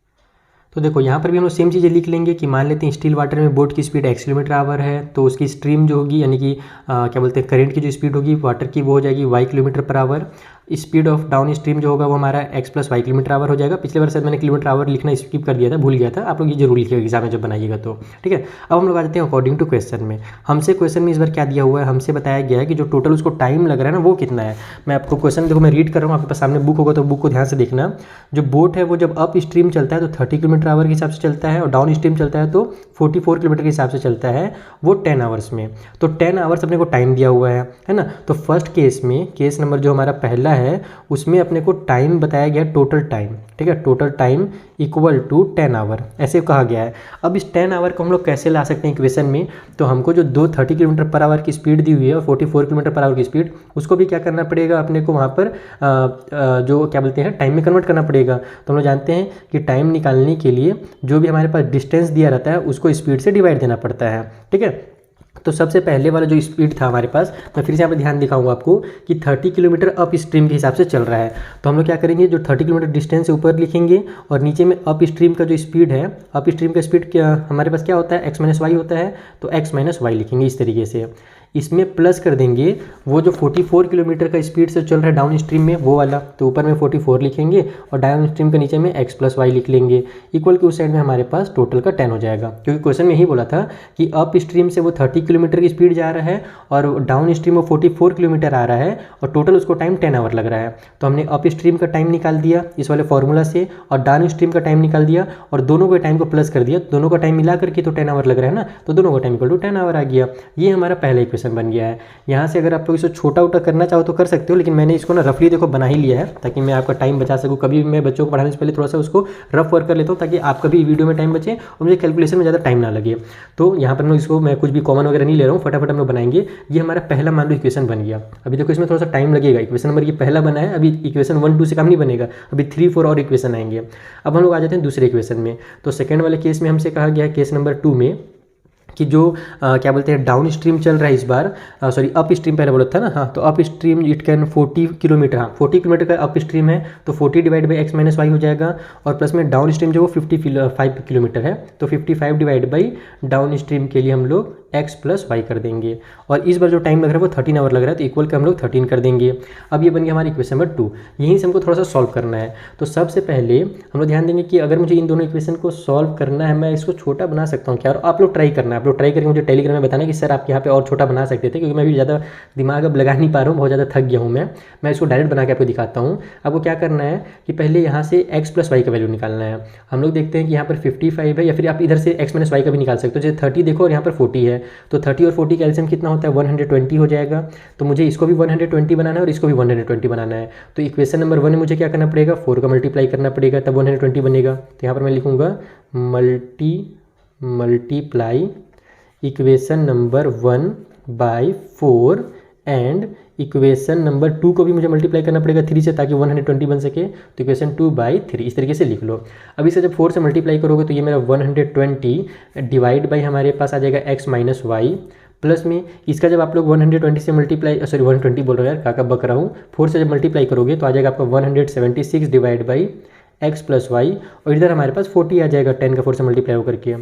तो देखो यहाँ पर भी हम लोग सेम चीज़ें लिख लेंगे कि मान लेते हैं स्टील वाटर में बोट की स्पीड x किलोमीटर आवर है, तो उसकी स्ट्रीम जो होगी यानी कि क्या बोलते हैं करंट की जो स्पीड होगी वाटर की वो हो जाएगी y kilometre per hour. Speed of downstream जो होगा वो हमारा x plus Y kilometre hour हो जाएगा। पिछले बार शायद मैंने किलोमीटर आवर लिखना स्किप कर दिया था, भूल गया था, आप लोग ये जरूर लिखिएगा एग्जाम में जब बनाइएगा तो, ठीक है। अब हम लोग आ जाते हैं अकॉर्डिंग टू क्वेश्चन में। हमसे क्वेश्चन में इस बार क्या दिया हुआ है, हमसे बताया गया है कि जो टोटल उसको टाइम लग रहा है ना वो कितना है। मैं आपको क्वेश्चन देखो, मैं रीड कर रहा हूँ, आपके पास सामने बुक होगा तो बुक को ध्यान से देखना। जो बोट है वो जब अप स्ट्रीम चलता है तो 30 किलोमीटर आवर के हिसाब से चलता है, और डाउन स्ट्रीम चलता है तो 44 किलोमीटर के हिसाब से चलता है, वो 10 आवर्स में। तो 10 आवर्स अपने को टाइम दिया हुआ है ना। तो फर्स्ट केस में, केस नंबर जो हमारा पहला है उसमें अपने को टाइम बताया गया टोटल टाइम, ठीक है, total time equal to 10 hour ऐसे कहा गया है। अब इस 10 आवर को हम लोग कैसे ला सकते हैं इक्वेशन में, तो हमको जो 30 किलोमीटर पर आवर की स्पीड दी हुई है और 44 किलोमीटर पर आवर की स्पीड, उसको भी क्या करना पड़ेगा अपने को वहाँ पर जो क्या बोलते हैं टाइम में कन्वर्ट करना पड़ेगा। तो हम लोग जानते हैं कि टाइम निकालने के लिए जो भी हमारे पास डिस्टेंस दिया रहता है उसको स्पीड से डिवाइड देना पड़ता है, ठीक है। तो सबसे पहले वाला जो स्पीड था हमारे पास, मैं फिर से यहाँ पर ध्यान दिखाऊंगा आपको कि 30 किलोमीटर अप स्ट्रीम के हिसाब से चल रहा है। तो हम लोग क्या करेंगे, जो 30 किलोमीटर डिस्टेंस से ऊपर लिखेंगे और नीचे में अप स्ट्रीम का जो स्पीड है, अप स्ट्रीम का स्पीड क्या हमारे पास क्या होता है, x माइनस वाई होता है, तो x माइनस वाई लिखेंगे इस तरीके से। इसमें प्लस कर देंगे वो जो 44 किलोमीटर का स्पीड से चल रहा है डाउन स्ट्रीम में वो वाला, तो ऊपर में 44 लिखेंगे और डाउन स्ट्रीम के नीचे में x प्लस वाई लिख लेंगे, इक्वल के उस साइड में हमारे पास टोटल का 10 हो जाएगा। क्योंकि क्वेश्चन में यही बोला था कि अप स्ट्रीम से वो 30 किलोमीटर की स्पीड जा रहा है और डाउन स्ट्रीम वो 44 किलोमीटर आ रहा है और टोटल उसको टाइम 10 आवर लग रहा है। तो हमने अप स्ट्रीम का टाइम निकाल दिया इस वाले फॉर्मूला से और डाउन स्ट्रीम का टाइम निकाल दिया और दोनों के टाइम को प्लस कर दिया, दोनों का टाइम मिला करके तो 10 आवर लग रहा है ना, तो दोनों का टाइम इक्वल टू 10 आवर आ गया। ये हमारा पहला इक्वेशन बन गया है। यहाँ से अगर आप लोग इसे छोटा उटा करना चाहो तो कर सकते हो, लेकिन मैंने इसको ना रफली देखो बना ही लिया है ताकि मैं आपका टाइम बचा सकूँ। कभी भी मैं बच्चों को पढ़ाने से पहले थोड़ा सा उसको रफ वर्क कर लेता हूँ ताकि आपका भी वीडियो में टाइम बचे और मुझे कैलकुलेशन में ज़्यादा टाइम ना लगे। तो यहाँ पर मैं इसको मैं कुछ भी कॉमन वगैरह नहीं ले रहा हूँ, फटाफट हम लोग बनाएंगे। ये हमारा पहला मान लो इक्वेशन बन गया। अभी देखो इसमें थोड़ा सा टाइम लगेगा, इक्वेशन नंबर ये पहला बना है, अभी इक्वेशन 1 2 से काम नहीं बनेगा, अभी 3 4 और इक्वेशन आएंगे। अब हम लोग आ जाते हैं दूसरे इक्वेशन में। तो सेकंड वाले केस में हमसे कहा गया केस नंबर 2 में कि जो क्या बोलते हैं डाउन स्ट्रीम चल रहा है इस बार, सॉरी अप स्ट्रीम पहले बोला था ना, हाँ, तो upstream it can 40 kilometre, हाँ 40 किलोमीटर का अप स्ट्रीम है तो 40 divide by x minus Y हो जाएगा, और प्लस में डाउन स्ट्रीम जो वो 55 किलोमीटर है तो 55 डिवाइड बाई डाउन स्ट्रीम के लिए हम लोग x प्लस वाई कर देंगे। और इस बार जो टाइम लग रहा है वो 13 आवर लग रहा है तो इक्वल का हम लोग 13 कर देंगे। अब ये बन गया हमारी इक्वेशन नंबर 2। यहीं से हमको थोड़ा सा सॉल्व करना है। तो सबसे पहले हम लोग ध्यान देंगे कि अगर मुझे इन दोनों इक्वेशन को सॉल्व करना है, मैं इसको छोटा बना सकता हूँ क्या, और आप लोग ट्राई करना है, आप लोग ट्राई करके मुझे टेलीग्राम में बताना कि सर आप यहाँ पे और छोटा बना सकते थे, क्योंकि मैं भी ज़्यादा दिमाग अब लगा नहीं पा रहा हूँ, बहुत ज़्यादा थक गया हूँ मैं इसको डायरेक्ट बना के आपको दिखाता हूँ। आपको क्या करना है कि पहले यहाँ से x प्लस वाई का वैल्यू निकालना है। हम लोग देखते हैं कि यहाँ पर 55 है, या फिर आप इधर से x माइनस वाई का भी निकाल सकते हो। जैसे 30 देखो और यहाँ पर 40 है, तो 30 और 40 का एलसीएम कितना होता है 120 हो जाएगा। तो मुझे इसको भी 120 बनाना है और इसको भी 120 बनाना है। तो इक्वेशन नंबर 1 में मुझे क्या करना पड़ेगा, 4 का मल्टीप्लाई करना पड़ेगा तब 120 बनेगा। तो यहाँ पर मैं लिखूँगा multiply equation number 1 by 4 and equation number 2 को भी मुझे मल्टीप्लाई करना पड़ेगा 3 से ताकि 120 बन सके। तो इक्वेशन 2 बाई 3 इस तरीके से लिख लो। अब इसे जब 4 से मल्टीप्लाई करोगे तो ये मेरा 120 डिवाइड बाई हमारे पास आ जाएगा x माइनस वाई, प्लस में इसका जब आप लोग 120 से मल्टीप्लाई, सॉरी 120 बोल रहा हूँ यार, काका बक रहा हूँ, 4 से जब मल्टीप्लाई करोगे तो आ जाएगा आपका 176 divide by x plus Y, और इधर हमारे पास 40 आ जाएगा 10 का 4 से मल्टीप्लाई होकर के।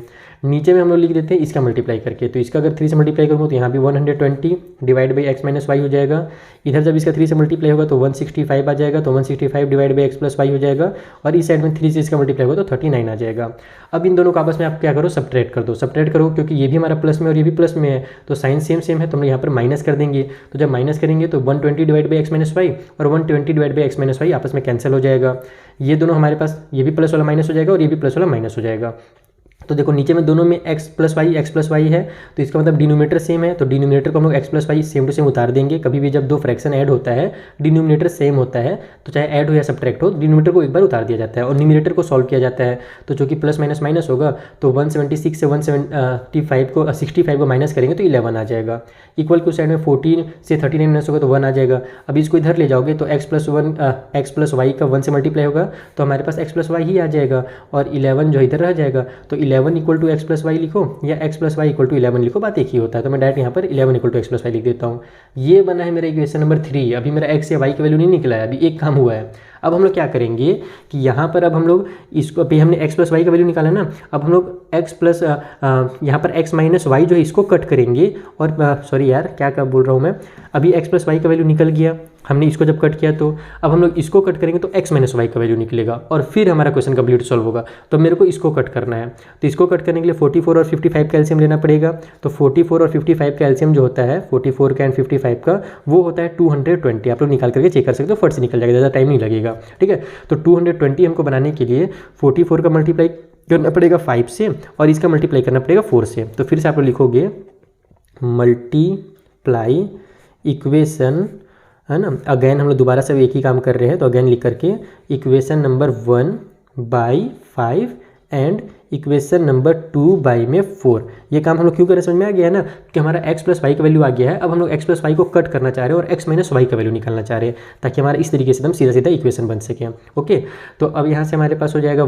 नीचे में हम लोग लिख देते हैं इसका मल्टीप्लाई करके, तो इसका अगर 3 से मल्टीप्लाई करूँगा तो यहाँ भी 120 divide by x minus Y हो जाएगा। इधर जब इसका 3 से मल्टीप्लाई होगा तो 165 आ जाएगा, तो 165 divide by x plus Y हो जाएगा, और इस साइड में 3 से इसका मल्टीप्लाई होगा तो 39 आ जाएगा। अब इन दोनों को आपस में आप क्या करो, सब्ट्रैक्ट कर दो। सब्ट्रैक्ट करो क्योंकि ये भी हमारा प्लस में और ये भी प्लस में है, तो साइन सेम है, तो हम यहाँ पर माइनस कर देंगे। तो जब माइनस करेंगे तो 120 divide by x minus Y और 120 divide by x minus Y आपस में कैंसिल हो जाएगा। ये दोनों हमारे पास, ये भी प्लस वाला माइनस हो जाएगा और ये भी प्लस वाला माइनस हो जाएगा। तो देखो नीचे में दोनों में x प्लस वाई है, तो इसका मतलब डिनोमिनेटर सेम है, तो डिनोमिनेटर को हम लोग x plus Y same to same उतार देंगे। कभी भी जब दो फ्रैक्शन ऐड होता है डिनोमिनेटर सेम होता है, तो चाहे ऐड हो या सब्ट्रैक्ट हो, डिनोमिनेटर को एक बार उतार दिया जाता है और न्यूमिनेटर को सॉल्व किया जाता है। तो चूँकि प्लस माइनस माइनस होगा तो 176 से 65 को माइनस करेंगे तो 11 आ जाएगा। इक्वल के उस साइड में 14 से 39 माइनस होगा तो 1 आ जाएगा। अब इसको इधर ले जाओगे तो x प्लस वाई का 1 से मल्टीप्लाई होगा तो हमारे पास x प्लस वाई ही आ जाएगा, और 11 जो इधर रह जाएगा। तो 11 equal to x plus Y लिखो या x plus Y equal to 11 लिखो, बात एक ही होता है। तो मैं डायरेक्ट यहाँ पर 11 equal to x plus Y लिख देता हूँ। ये बना है मेरा इक्वेशन नंबर 3। अभी मेरा x या y का वैल्यू नहीं निकला है, अभी एक काम हुआ है। अब हम लोग क्या करेंगे कि यहाँ पर अब हम लोग इसको, अभी हमने x प्लस वाई का वैल्यू निकाला ना, अब हम लोग x प्लस यहाँ पर x माइनस वाई जो है इसको कट करेंगे, और सॉरी यार क्या बोल रहा हूँ मैं, अभी x प्लस वाई का वैल्यू निकल गया, हमने इसको जब कट किया तो अब हम लोग इसको कट करेंगे तो x माइनस वाई का वैल्यू निकलेगा और फिर हमारा क्वेश्चन कंप्लीट सॉल्व होगा। तो मेरे को इसको कट करना है, तो इसको कट करने के लिए 44 और 55 का एलसीएम लेना पड़ेगा। तो 44 और 55 का एलसीएम जो होता है 44 का एंड 55 का वो होता है 220। आप लोग निकाल करके चेक कर सकते हो, फट से निकल जाएगा, ज़्यादा टाइम नहीं लगेगा। ठीक है, तो 220 हमको बनाने के लिए 44 का मल्टीप्लाई करना पड़ेगा 5 से और इसका मल्टीप्लाई करना पड़ेगा 4 से। तो फिर से आप लोग लिखोगे मल्टीप्लाई इक्वेशन, है ना। अगेन हम लोग दोबारा से एक ही काम कर रहे हैं, तो अगेन लिख करके equation number 1 by 5 and equation number 2 by में 4। ये काम हम लोग क्यों कर रहे हैं समझ में आ गया है ना, कि हमारा x प्लस वाई का वैल्यू आ गया है। अब हम लोग x प्लस वाई को कट करना चाह रहे हैं और x माइनस वाई का वैल्यू निकालना चाह रहे हैं, ताकि हमारा इस तरीके से एकदम सीधा सीधा इक्वेशन बन सके। ओके, तो अब यहाँ से हमारे पास हो जाएगा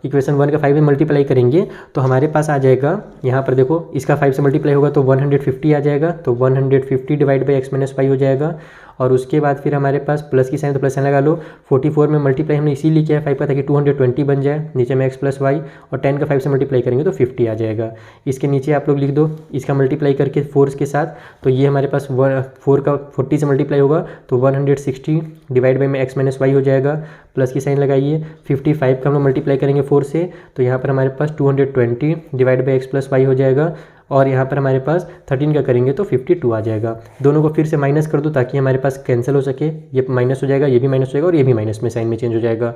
इक्वेशन 1 का 5 में मल्टीप्लाई करेंगे तो हमारे पास आ जाएगा, यहाँ पर देखो इसका 5 से मल्टीप्लाई होगा तो 150 आ जाएगा। तो 150 divide by x minus Y हो जाएगा। और उसके बाद फिर हमारे पास प्लस की साइन, तो प्लस साइन लगा लो। 44 में मल्टीप्लाई हमने इसीलिए किया है 5 का, ताकि 220 बन जाए, नीचे में x प्लस वाई, और 10 का 5 से मल्टीप्लाई करेंगे तो 50 आ जाएगा। इसके नीचे आप लोग लिख दो इसका मल्टीप्लाई करके 4 के साथ, तो ये हमारे पास 4 का 40 से मल्टीप्लाई होगा तो 160 डिवाइड बाई में x माइनस वाई हो जाएगा। प्लस की साइन लगाइए, 55 का हम लोग मल्टीप्लाई करेंगे 4 से, तो यहाँ पर हमारे पास 220 divide by x plus Y हो जाएगा। और यहाँ पर हमारे पास 13 का करेंगे तो 52 आ जाएगा। दोनों को फिर से माइनस कर दो ताकि हमारे पास कैंसिल हो सके, ये माइनस हो जाएगा, ये भी माइनस हो जाएगा और ये भी माइनस में साइन में चेंज हो जाएगा।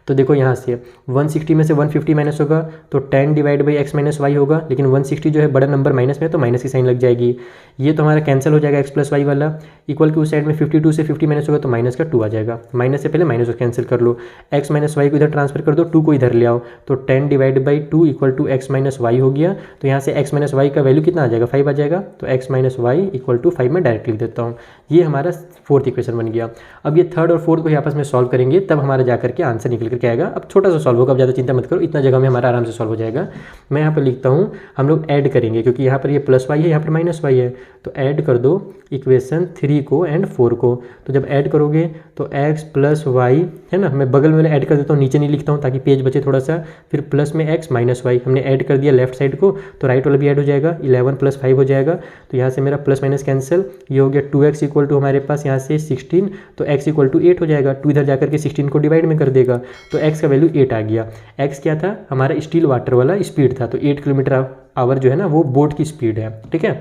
तो देखो यहाँ से 160 में से 150 माइनस होगा तो 10 divide by x minus Y होगा, लेकिन 160 जो है बड़ा नंबर माइनस में, तो माइनस की साइन लग जाएगी। ये तो हमारा कैंसिल हो जाएगा x प्लस वाई वाला। इक्वल के उस साइड में 52 से 50 माइनस होगा तो माइनस का 2 आ जाएगा। माइनस से पहले माइनस को कैंसिल कर लो, x माइनस वाई को इधर ट्रांसफर कर दो, 2 को इधर ले आओ, तो 10 divide by 2 equal to x minus Y हो गया। तो यहाँ से x माइनस वाई का वैल्यू कितना आ जाएगा, 5 आ जाएगा। तो x minus Y equal to 5 में डायरेक्ट लिख देता हूँ। ये हमारा फोर्थ इक्वेशन बन गया। अब ये थर्ड और फोर्थ को ही आपस में सॉल्व करेंगे, तब हमारा जाकर के आंसर निकल करके आएगा। अब छोटा सा सॉल्व होगा, अब ज़्यादा चिंता मत करो, इतना जगह में हमारा आराम से सॉल्व हो जाएगा। मैं यहाँ पर लिखता हूँ, हम लोग ऐड करेंगे क्योंकि यहाँ पर ये प्लस वाई है, यहाँ पर माइनस वाई है, तो ऐड कर दो इक्वेशन 3 को एंड 4 को। तो जब ऐड करोगे तो x प्लस वाई, है ना, मैं बगल में ऐड कर देता हूँ, नीचे नहीं लिखता हूँ ताकि पेज बचे थोड़ा सा। फिर प्लस में x माइनस वाई हमने ऐड कर दिया लेफ्ट साइड को, तो राइट वाला भी ऐड हो जाएगा, 11 प्लस 5 हो जाएगा। तो यहाँ से मेरा प्लस माइनस कैंसिल, ये हो गया 2x इक्वल टू हमारे पास यहाँ से 16, तो x इक्वल टू 8 हो जाएगा। 2 इधर जाकर के 16 को डिवाइड में कर देगा, तो x का वैल्यू 8 आ गया। x क्या था, हमारा स्टील वाटर वाला स्पीड था, तो 8 किलोमीटर आवर जो है ना वो बोट की स्पीड है। ठीक है,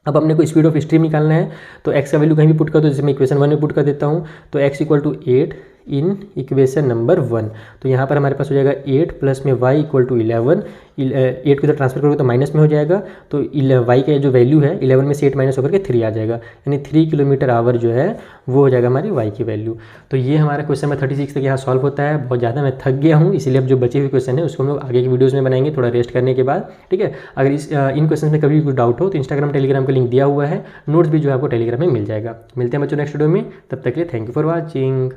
अब अपने को स्पीड ऑफ स्ट्रीम निकालना है, तो x का वैल्यू कहीं भी पुट कर दो, जैसे मैं इक्वेशन 1 में पुट कर देता हूँ, तो x equal to 8 in equation number 1। तो यहाँ पर हमारे पास हो जाएगा 8 प्लस में y इक्वल टू 11, 8 को इधर ट्रांसफर करोगे तो माइनस में हो जाएगा, तो y का जो वैल्यू है 11 में से 8 माइनस होकर के 3 आ जाएगा, यानी 3 किलोमीटर आवर जो है वो हो जाएगा हमारी y की वैल्यू। तो ये हमारा क्वेश्चन नंबर 36 तक यहाँ सॉल्व होता है। बहुत ज़्यादा मैं थक गया हूँ, इसलिए अब जो बचे हुए क्वेश्चन है उसको हम लोग आगे की वीडियोज़ में बनाएंगे थोड़ा रेस्ट करने के बाद। ठीक है, अगर इन क्वेश्चन में कभी कुछ डाउट हो तो इंस्टाग्राम टेलीग्राम का लिंक दिया हुआ है, नोट्स भी जो है आपको टेलीग्राम में मिल जाएगा। मिलते हैं बच्चों नेक्स्ट वीडियो में, तब तक के लिए थैंक यू फॉर वॉचिंग।